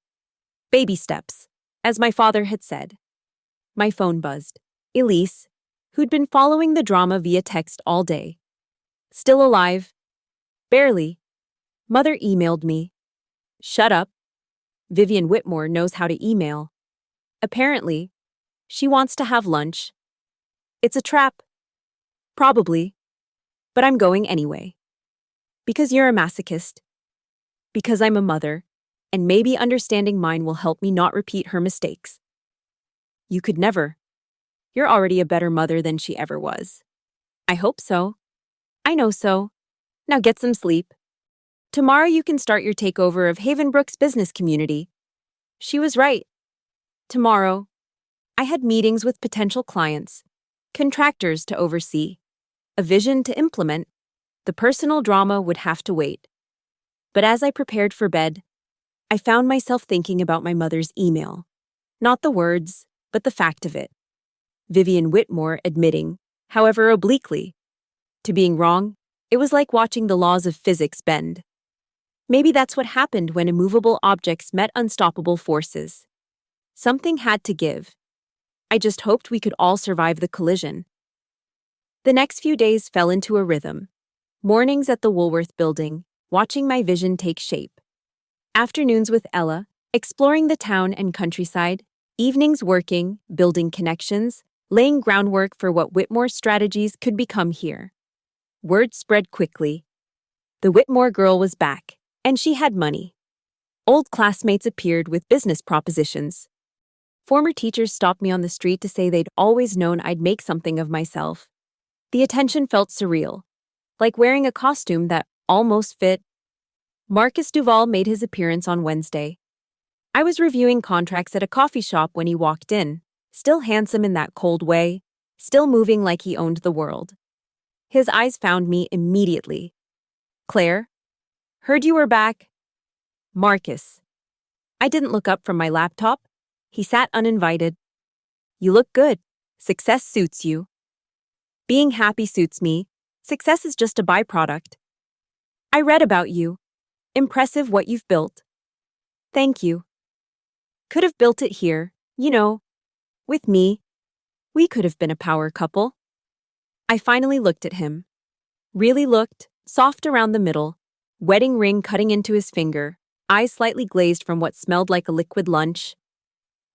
Baby steps, as my father had said. My phone buzzed. Elise, who'd been following the drama via text all day. Still alive? Barely. Mother emailed me. Shut up. Vivian Whitmore knows how to email. Apparently, she wants to have lunch. It's a trap. Probably. But I'm going anyway. Because you're a masochist. Because I'm a mother. and maybe understanding mine will help me not repeat her mistakes. You could never. You're already a better mother than she ever was. I hope so. I know so. Now get some sleep. Tomorrow you can start your takeover of Havenbrook's business community. She was right. Tomorrow, I had meetings with potential clients, contractors to oversee, a vision to implement. The personal drama would have to wait. But as I prepared for bed, I found myself thinking about my mother's email. Not the words, but the fact of it. Vivian Whitmore admitting, however obliquely, to being wrong. It was like watching the laws of physics bend. Maybe that's what happened when immovable objects met unstoppable forces. Something had to give. I just hoped we could all survive the collision. The next few days fell into a rhythm. Mornings at the Woolworth building, watching my vision take shape. Afternoons with Ella, exploring the town and countryside. Evenings working, building connections, laying groundwork for what Whitmore's strategies could become here. Word spread quickly. The Whitmore girl was back, and she had money. Old classmates appeared with business propositions. Former teachers stopped me on the street to say they'd always known I'd make something of myself. The attention felt surreal, like wearing a costume that almost fit. Marcus Duval made his appearance on Wednesday. I was reviewing contracts at a coffee shop when he walked in, still handsome in that cold way, still moving like he owned the world. His eyes found me immediately. Claire? Heard you were back. Marcus. I didn't look up from my laptop. He sat uninvited. You look good. Success suits you. Being happy suits me. Success is just a byproduct. I read about you. Impressive what you've built. Thank you. Could have built it here, with me. We could have been a power couple. I finally looked at him. Really looked, soft around the middle, wedding ring cutting into his finger, eyes slightly glazed from what smelled like a liquid lunch.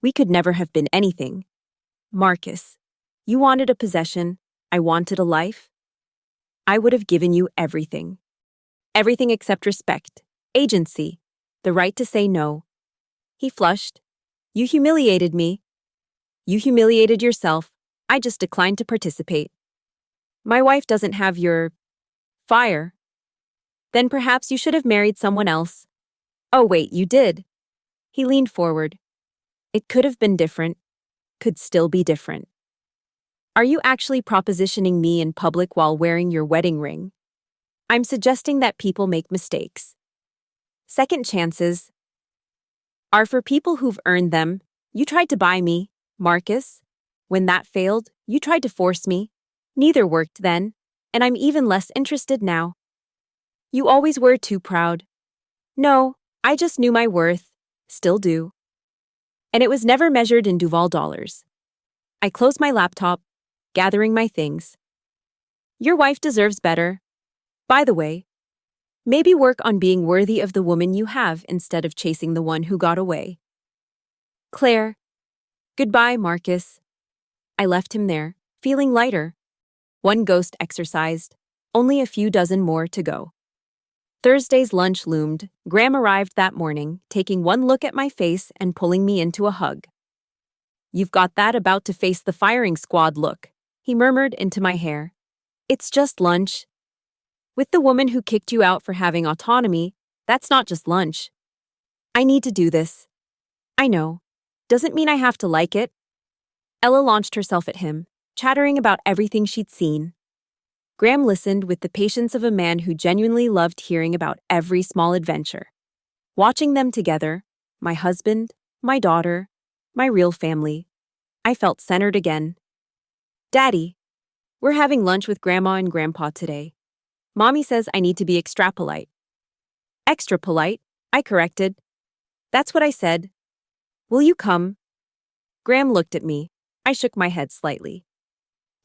We could never have been anything. Marcus, you wanted a possession, I wanted a life. I would have given you everything. Everything except respect, agency, the right to say no. He flushed. You humiliated me. You humiliated yourself. I just declined to participate. My wife doesn't have your fire. Then perhaps you should have married someone else. Oh wait, you did. He leaned forward. It could have been different. Could still be different. Are you actually propositioning me in public while wearing your wedding ring? I'm suggesting that people make mistakes. Second chances are for people who've earned them. You tried to buy me, Marcus. When that failed, you tried to force me. Neither worked then, and I'm even less interested now. You always were too proud. No, I just knew my worth. Still do. And it was never measured in Duval dollars. I closed my laptop, gathering my things. Your wife deserves better. By the way, maybe work on being worthy of the woman you have instead of chasing the one who got away. Claire. Goodbye, Marcus. I left him there, feeling lighter. One ghost exorcised, only a few dozen more to go. Thursday's lunch loomed. Graham arrived that morning, taking one look at my face and pulling me into a hug. You've got that about to face the firing squad look, he murmured into my hair. It's just lunch. With the woman who kicked you out for having autonomy, that's not just lunch. I need to do this. I know. Doesn't mean I have to like it. Ella launched herself at him, chattering about everything she'd seen. Graham listened with the patience of a man who genuinely loved hearing about every small adventure. Watching them together, my husband, my daughter, my real family, I felt centered again. Daddy, we're having lunch with Grandma and Grandpa today. Mommy says I need to be extra polite. Extra polite, I corrected. That's what I said. Will you come? Graham looked at me. I shook my head slightly.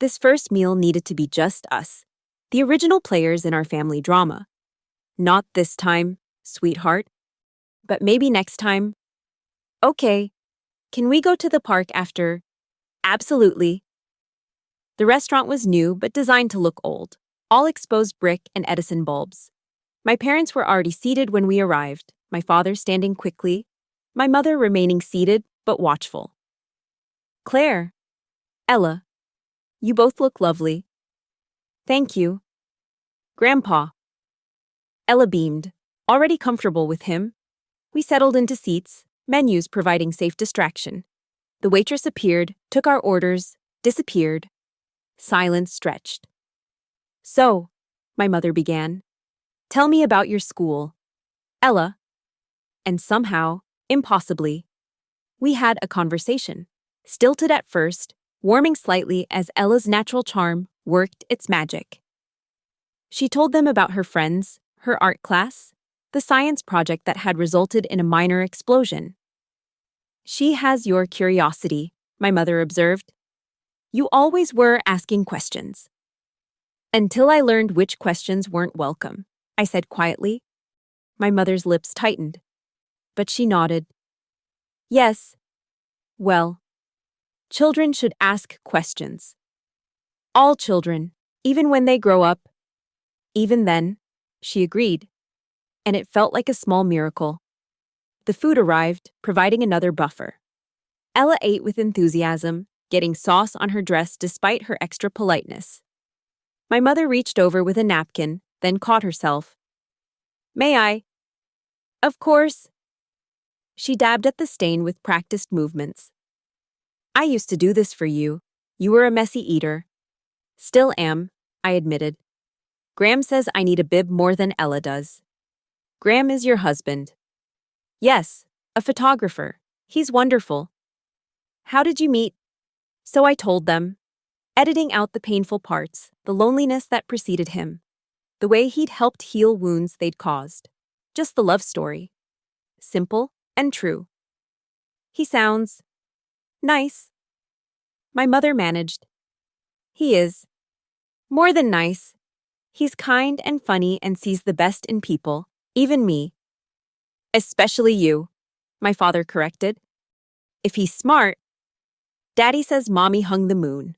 This first meal needed to be just us, the original players in our family drama. Not this time, sweetheart. But maybe next time. Okay. Can we go to the park after? Absolutely. The restaurant was new but designed to look old, all exposed brick and Edison bulbs. My parents were already seated when we arrived, my father standing quickly, my mother remaining seated but watchful. Claire, Ella, you both look lovely. Thank you. Grandpa. Ella beamed, already comfortable with him. We settled into seats, menus providing safe distraction. The waitress appeared, took our orders, disappeared. Silence stretched. So, my mother began, tell me about your school. Ella. And somehow, impossibly, we had a conversation, stilted at first, warming slightly as Ella's natural charm worked its magic. She told them about her friends, her art class, the science project that had resulted in a minor explosion. She has your curiosity, my mother observed. You always were asking questions. Until I learned which questions weren't welcome, I said quietly. My mother's lips tightened, but she nodded. Yes. Well, children should ask questions. All children, even when they grow up. Even then, she agreed, and it felt like a small miracle. The food arrived, providing another buffer. Ella ate with enthusiasm, getting sauce on her dress despite her extra politeness. My mother reached over with a napkin, then caught herself. May I? Of course. She dabbed at the stain with practiced movements. I used to do this for you. You were a messy eater. Still am, I admitted. Graham says I need a bib more than Ella does. Graham is your husband. Yes, a photographer. He's wonderful. How did you meet? So I told them, editing out the painful parts, the loneliness that preceded him, the way he'd helped heal wounds they'd caused. Just the love story. Simple and true. He sounds nice. My mother managed. He is. More than nice. He's kind and funny and sees the best in people, even me. Especially you, my father corrected. If he's smart. Daddy says Mommy hung the moon.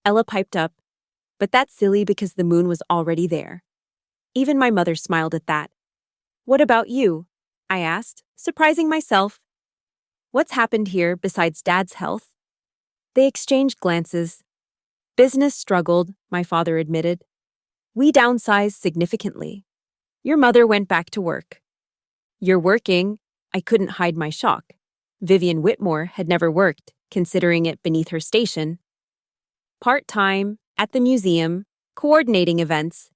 Ella piped up, but that's silly because the moon was already there. Even my mother smiled at that. What about you? I asked, surprising myself. What's happened here besides Dad's health? They exchanged glances. Business struggled, my father admitted. We downsized significantly. Your mother went back to work. You're working. I couldn't hide my shock. Vivian Whitmore had never worked, considering it beneath her station. Part-time, at the museum, coordinating events.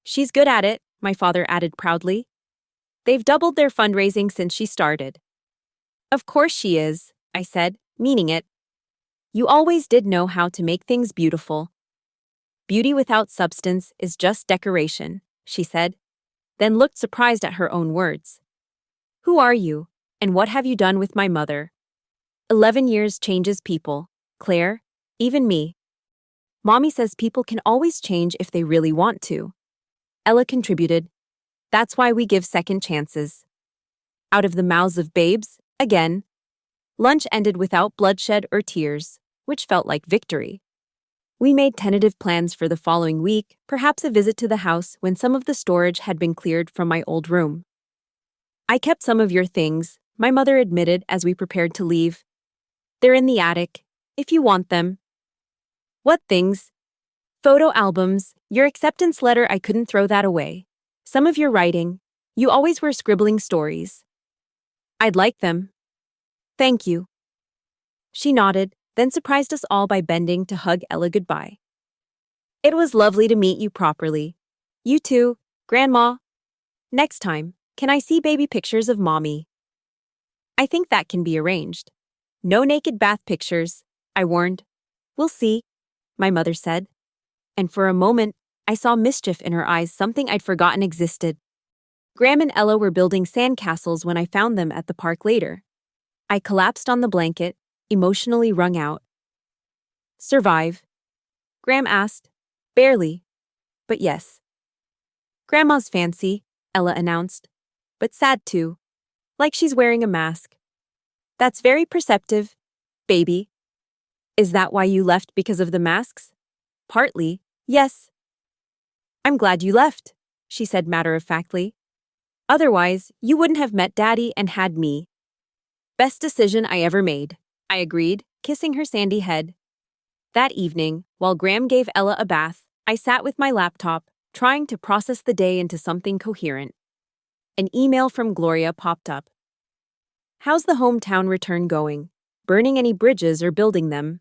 She's good at it, my father added proudly. They've doubled their fundraising since she started. Of course she is, I said, meaning it. You always did know how to make things beautiful. Beauty without substance is just decoration, she said, then looked surprised at her own words. Who are you, and what have you done with my mother? 11 years changes people, Claire, even me. Mommy says people can always change if they really want to. Ella contributed. That's why we give second chances. Out of the mouths of babes, again. Lunch ended without bloodshed or tears, which felt like victory. We made tentative plans for the following week, perhaps a visit to the house when some of the storage had been cleared from my old room. I kept some of your things, my mother admitted as we prepared to leave. They're in the attic, if you want them. What things? Photo albums, your acceptance letter, I couldn't throw that away. Some of your writing, you always were scribbling stories. I'd like them. Thank you. She nodded, then surprised us all by bending to hug Ella goodbye. It was lovely to meet you properly. You too, Grandma. Next time, can I see baby pictures of Mommy? I think that can be arranged. No naked bath pictures, I warned. We'll see, my mother said. And for a moment, I saw mischief in her eyes, something I'd forgotten existed. Graham and Ella were building sandcastles when I found them at the park later. I collapsed on the blanket, emotionally wrung out. Survive? Graham asked. Barely. But yes. Grandma's fancy, Ella announced. But sad too. Like she's wearing a mask. That's very perceptive, baby. Is that why you left, because of the masks? Partly, yes. I'm glad you left, she said matter-of-factly. Otherwise, you wouldn't have met Daddy and had me. Best decision I ever made, I agreed, kissing her sandy head. That evening, while Graham gave Ella a bath, I sat with my laptop, trying to process the day into something coherent. An email from Gloria popped up. How's the hometown return going? Burning any bridges or building them?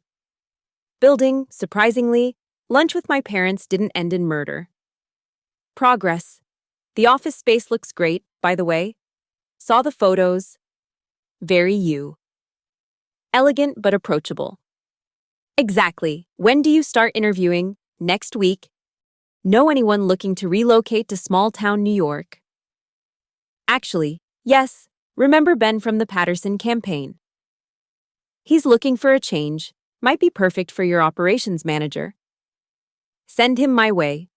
Building, surprisingly. Lunch with my parents didn't end in murder. Progress. The office space looks great, by the way. Saw the photos. Very you. Elegant but approachable. Exactly. When do you start interviewing? Next week. Know anyone looking to relocate to small-town New York? Actually, yes. Remember Ben from the Patterson campaign? He's looking for a change. Might be perfect for your operations manager. Send him my way.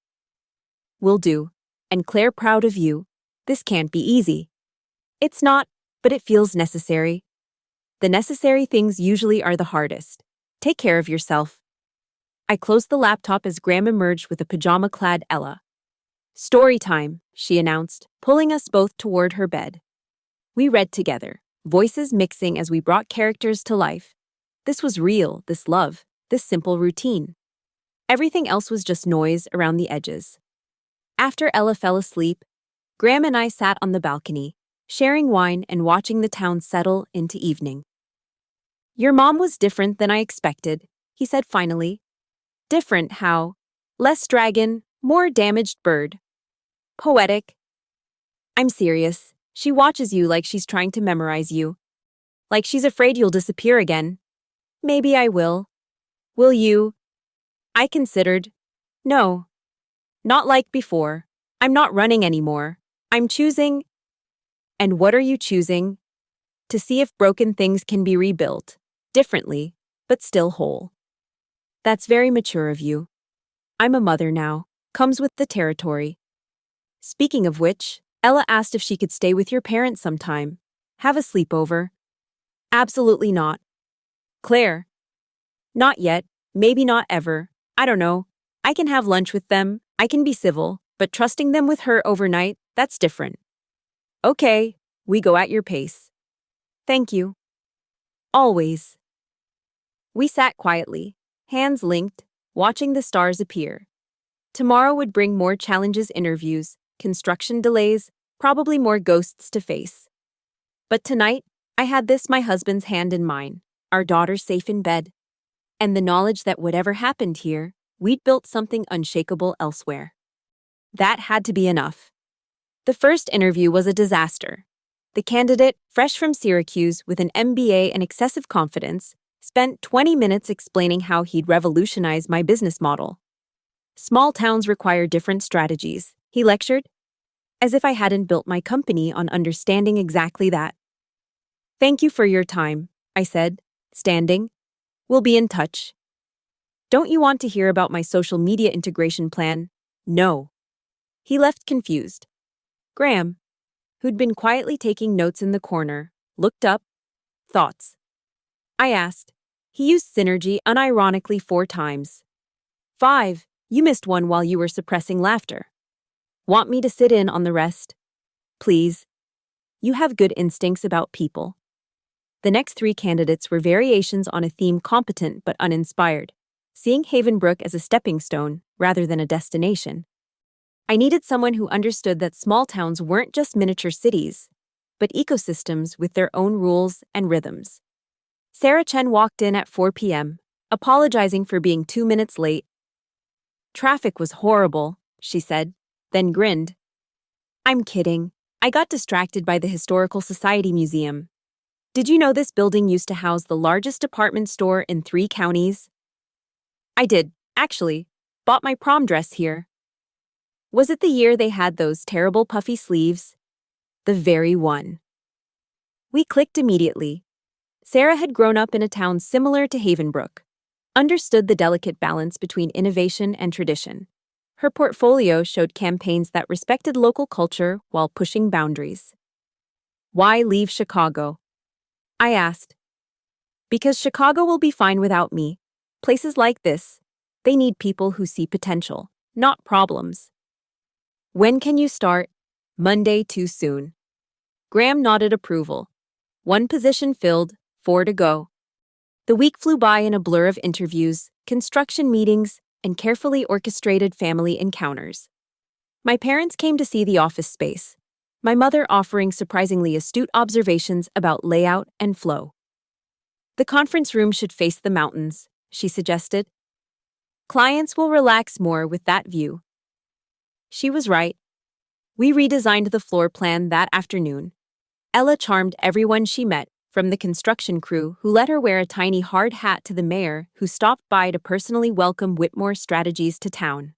Will do. And Claire, proud of you. This can't be easy. It's not, but it feels necessary. The necessary things usually are the hardest. Take care of yourself. I closed the laptop as Graham emerged with a pajama-clad Ella. Story time, she announced, pulling us both toward her bed. We read together, voices mixing as we brought characters to life. This was real, this love, this simple routine. Everything else was just noise around the edges. After Ella fell asleep, Graham and I sat on the balcony, sharing wine and watching the town settle into evening. Your mom was different than I expected, he said finally. Different how? Less dragon, more damaged bird. Poetic. I'm serious. She watches you like she's trying to memorize you. Like she's afraid you'll disappear again. Maybe I will. Will you? I considered. No. Not like before. I'm not running anymore. I'm choosing. And what are you choosing? To see if broken things can be rebuilt. Differently, but still whole. That's very mature of you. I'm a mother now. Comes with the territory. Speaking of which, Ella asked if she could stay with your parents sometime. Have a sleepover. Absolutely not. Claire. Not yet. Maybe not ever. I don't know. I can have lunch with them. I can be civil, but trusting them with her overnight, that's different. Okay, we go at your pace. Thank you. Always. We sat quietly, hands linked, watching the stars appear. Tomorrow would bring more challenges, interviews, construction delays, probably more ghosts to face. But tonight, I had my husband's hand in mine, our daughter safe in bed, and the knowledge that whatever happened here, we'd built something unshakable elsewhere. That had to be enough. The first interview was a disaster. The candidate, fresh from Syracuse with an MBA and excessive confidence, spent 20 minutes explaining how he'd revolutionize my business model. Small towns require different strategies, he lectured, as if I hadn't built my company on understanding exactly that. Thank you for your time, I said, standing. We'll be in touch. Don't you want to hear about my social media integration plan? No. He left confused. Graham, who'd been quietly taking notes in the corner, looked up. Thoughts? I asked. He used synergy unironically 4 times. 5. You missed one while you were suppressing laughter. Want me to sit in on the rest? Please. You have good instincts about people. The next 3 candidates were variations on a theme competent but uninspired, seeing Havenbrook as a stepping stone rather than a destination. I needed someone who understood that small towns weren't just miniature cities, but ecosystems with their own rules and rhythms. Sarah Chen walked in at 4 p.m., apologizing for being 2 minutes late. Traffic was horrible, she said, then grinned. I'm kidding. I got distracted by the Historical Society Museum. Did you know this building used to house the largest department store in 3 counties? I did, actually. Bought my prom dress here. Was it the year they had those terrible puffy sleeves? The very one. We clicked immediately. Sarah had grown up in a town similar to Havenbrook, understood the delicate balance between innovation and tradition. Her portfolio showed campaigns that respected local culture while pushing boundaries. Why leave Chicago? I asked. Because Chicago will be fine without me. Places like this, they need people who see potential, not problems. When can you start? Monday too soon. Graham nodded approval. One position filled, 4 to go. The week flew by in a blur of interviews, construction meetings, and carefully orchestrated family encounters. My parents came to see the office space, my mother offering surprisingly astute observations about layout and flow. The conference room should face the mountains, she suggested. Clients will relax more with that view. She was right. We redesigned the floor plan that afternoon. Ella charmed everyone she met, from the construction crew who let her wear a tiny hard hat to the mayor who stopped by to personally welcome Whitmore Strategies to town.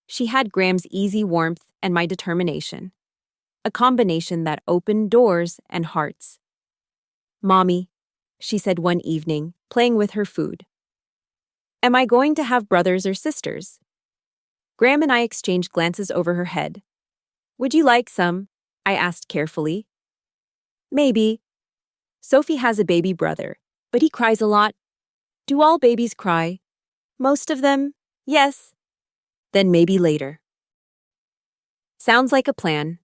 She had Graham's easy warmth and my determination. A combination that opened doors and hearts. "Mommy," she said one evening, playing with her food. "Am I going to have brothers or sisters?" Graham and I exchanged glances over her head. "Would you like some?" I asked carefully. "Maybe. Sophie has a baby brother, but he cries a lot." "Do all babies cry?" "Most of them, yes." "Then maybe later." Sounds like a plan.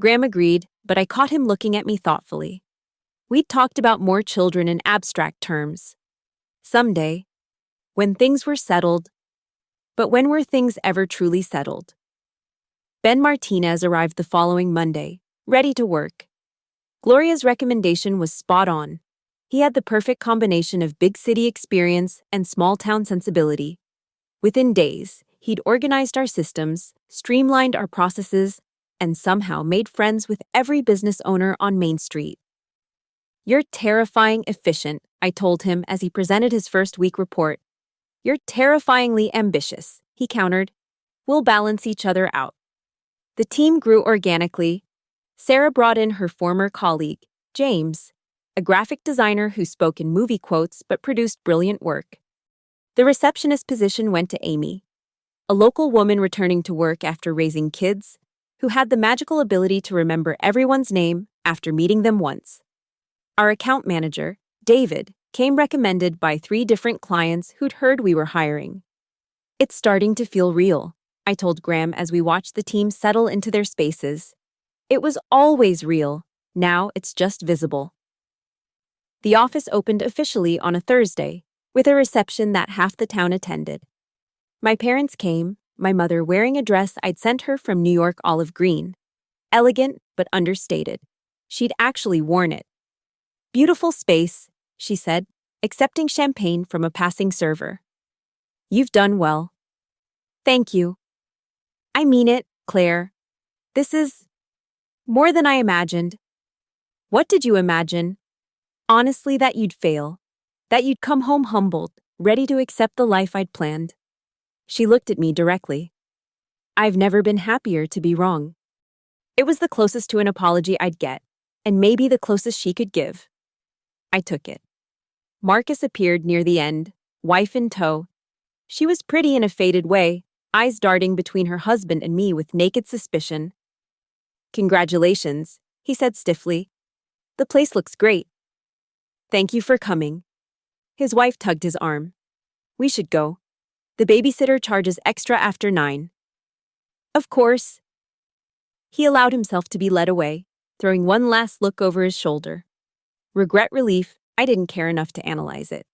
Graham agreed, but I caught him looking at me thoughtfully. We'd talked about more children in abstract terms. Someday, when things were settled. But when were things ever truly settled? Ben Martinez arrived the following Monday, ready to work. Gloria's recommendation was spot on. He had the perfect combination of big city experience and small town sensibility. Within days, he'd organized our systems, streamlined our processes, and somehow made friends with every business owner on Main Street. "You're terrifying efficient," I told him as he presented his first week report. "You're terrifyingly ambitious," he countered. "We'll balance each other out." The team grew organically. Sarah brought in her former colleague, James, a graphic designer who spoke in movie quotes but produced brilliant work. The receptionist position went to Amy, a local woman returning to work after raising kids, who had the magical ability to remember everyone's name after meeting them once. Our account manager, David, came recommended by 3 different clients who'd heard we were hiring. "It's starting to feel real," I told Graham as we watched the team settle into their spaces. "It was always real. Now it's just visible." The office opened officially on a Thursday, with a reception that half the town attended. My parents came, my mother wearing a dress I'd sent her from New York olive green. Elegant but understated. She'd actually worn it. "Beautiful space," she said, accepting champagne from a passing server. "You've done well." "Thank you." "I mean it, Claire. This is more than I imagined." "What did you imagine?" "Honestly, that you'd fail. That you'd come home humbled, ready to accept the life I'd planned." She looked at me directly. "I've never been happier to be wrong." It was the closest to an apology I'd get, and maybe the closest she could give. I took it. Marcus appeared near the end, wife in tow. She was pretty in a faded way, eyes darting between her husband and me with naked suspicion. "Congratulations," he said stiffly. "The place looks great." "Thank you for coming." His wife tugged his arm. "We should go. The babysitter charges extra after 9. "Of course." He allowed himself to be led away, throwing one last look over his shoulder. Regret relief, I didn't care enough to analyze it.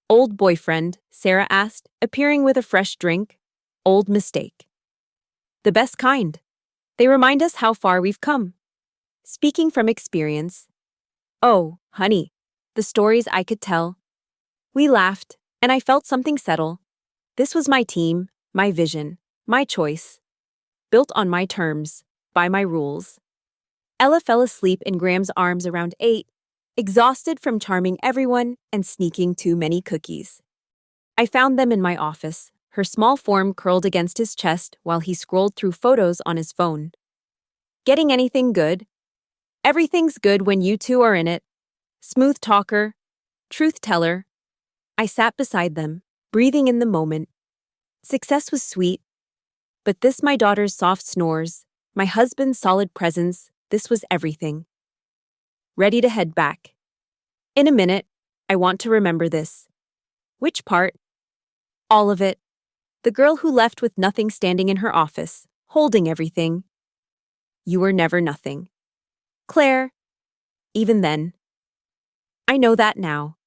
"Old boyfriend?" Sarah asked, appearing with a fresh drink. "Old mistake." "The best kind. They remind us how far we've come." Speaking from experience. "Oh, honey, the stories I could tell." We laughed, and I felt something settle. This was my team, my vision, my choice. Built on my terms, by my rules. Ella fell asleep in Graham's arms around 8, exhausted from charming everyone and sneaking too many cookies. I found them in my office, her small form curled against his chest while he scrolled through photos on his phone. "Getting anything good?" "Everything's good when you two are in it." Smooth talker, truth teller. I sat beside them, breathing in the moment. Success was sweet. But this, my daughter's soft snores, my husband's solid presence, this was everything. Ready to head back. "In a minute, I want to remember this." "Which part?" "All of it. The girl who left with nothing standing in her office, holding everything." You were never nothing. Claire, even then. I know that now.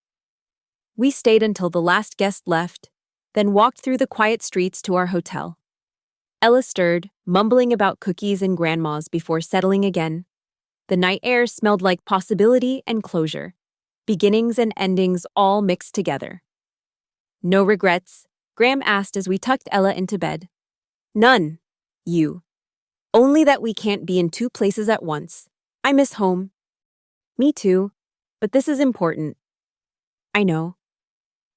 We stayed until the last guest left, then walked through the quiet streets to our hotel. Ella stirred, mumbling about cookies and grandmas before settling again. The night air smelled like possibility and closure, beginnings and endings all mixed together. No regrets, Graham asked as we tucked Ella into bed. None, you. Only that we can't be in two places at once. I miss home. Me too, but this is important. I know.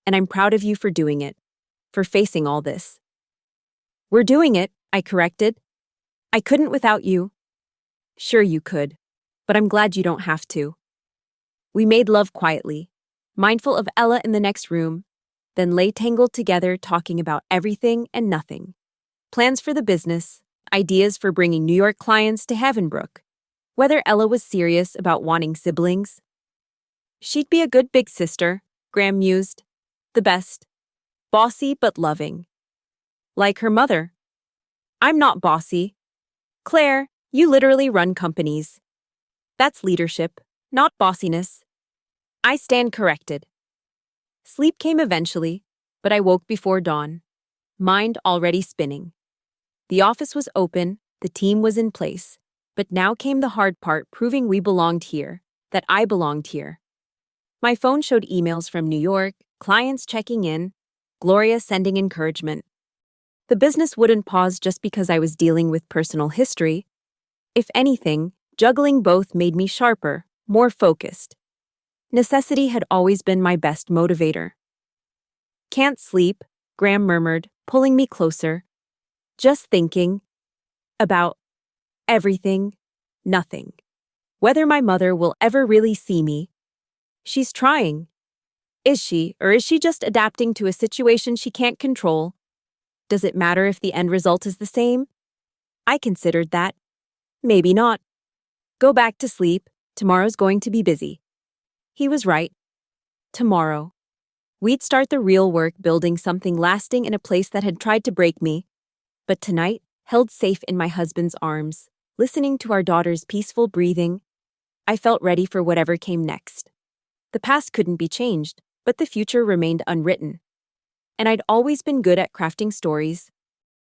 And I'm proud of you for doing it, for facing all this. We're doing it, I corrected. I couldn't without you. Sure you could, but I'm glad you don't have to. We made love quietly, mindful of Ella in the next room, then lay tangled together talking about everything and nothing. Plans for the business, ideas for bringing New York clients to Havenbrook, whether Ella was serious about wanting siblings. She'd be a good big sister, Graham mused. The best. Bossy but loving. Like her mother. I'm not bossy. Claire, you literally run companies. That's leadership, not bossiness. I stand corrected. Sleep came eventually, but I woke before dawn, mind already spinning. The office was open, the team was in place, but now came the hard part, proving we belonged here, that I belonged here. My phone showed emails from New York, clients checking in, Gloria sending encouragement. The business wouldn't pause just because I was dealing with personal history. If anything, juggling both made me sharper, more focused. Necessity had always been my best motivator. Can't sleep, Graham murmured, pulling me closer. Just thinking. About everything, nothing. Whether my mother will ever really see me. She's trying. Is she, or is she just adapting to a situation she can't control? Does it matter if the end result is the same? I considered that. Maybe not. Go back to sleep, tomorrow's going to be busy. He was right. Tomorrow. We'd start the real work building something lasting in a place that had tried to break me. But tonight, held safe in my husband's arms, listening to our daughter's peaceful breathing, I felt ready for whatever came next. The past couldn't be changed, but the future remained unwritten. And I'd always been good at crafting stories,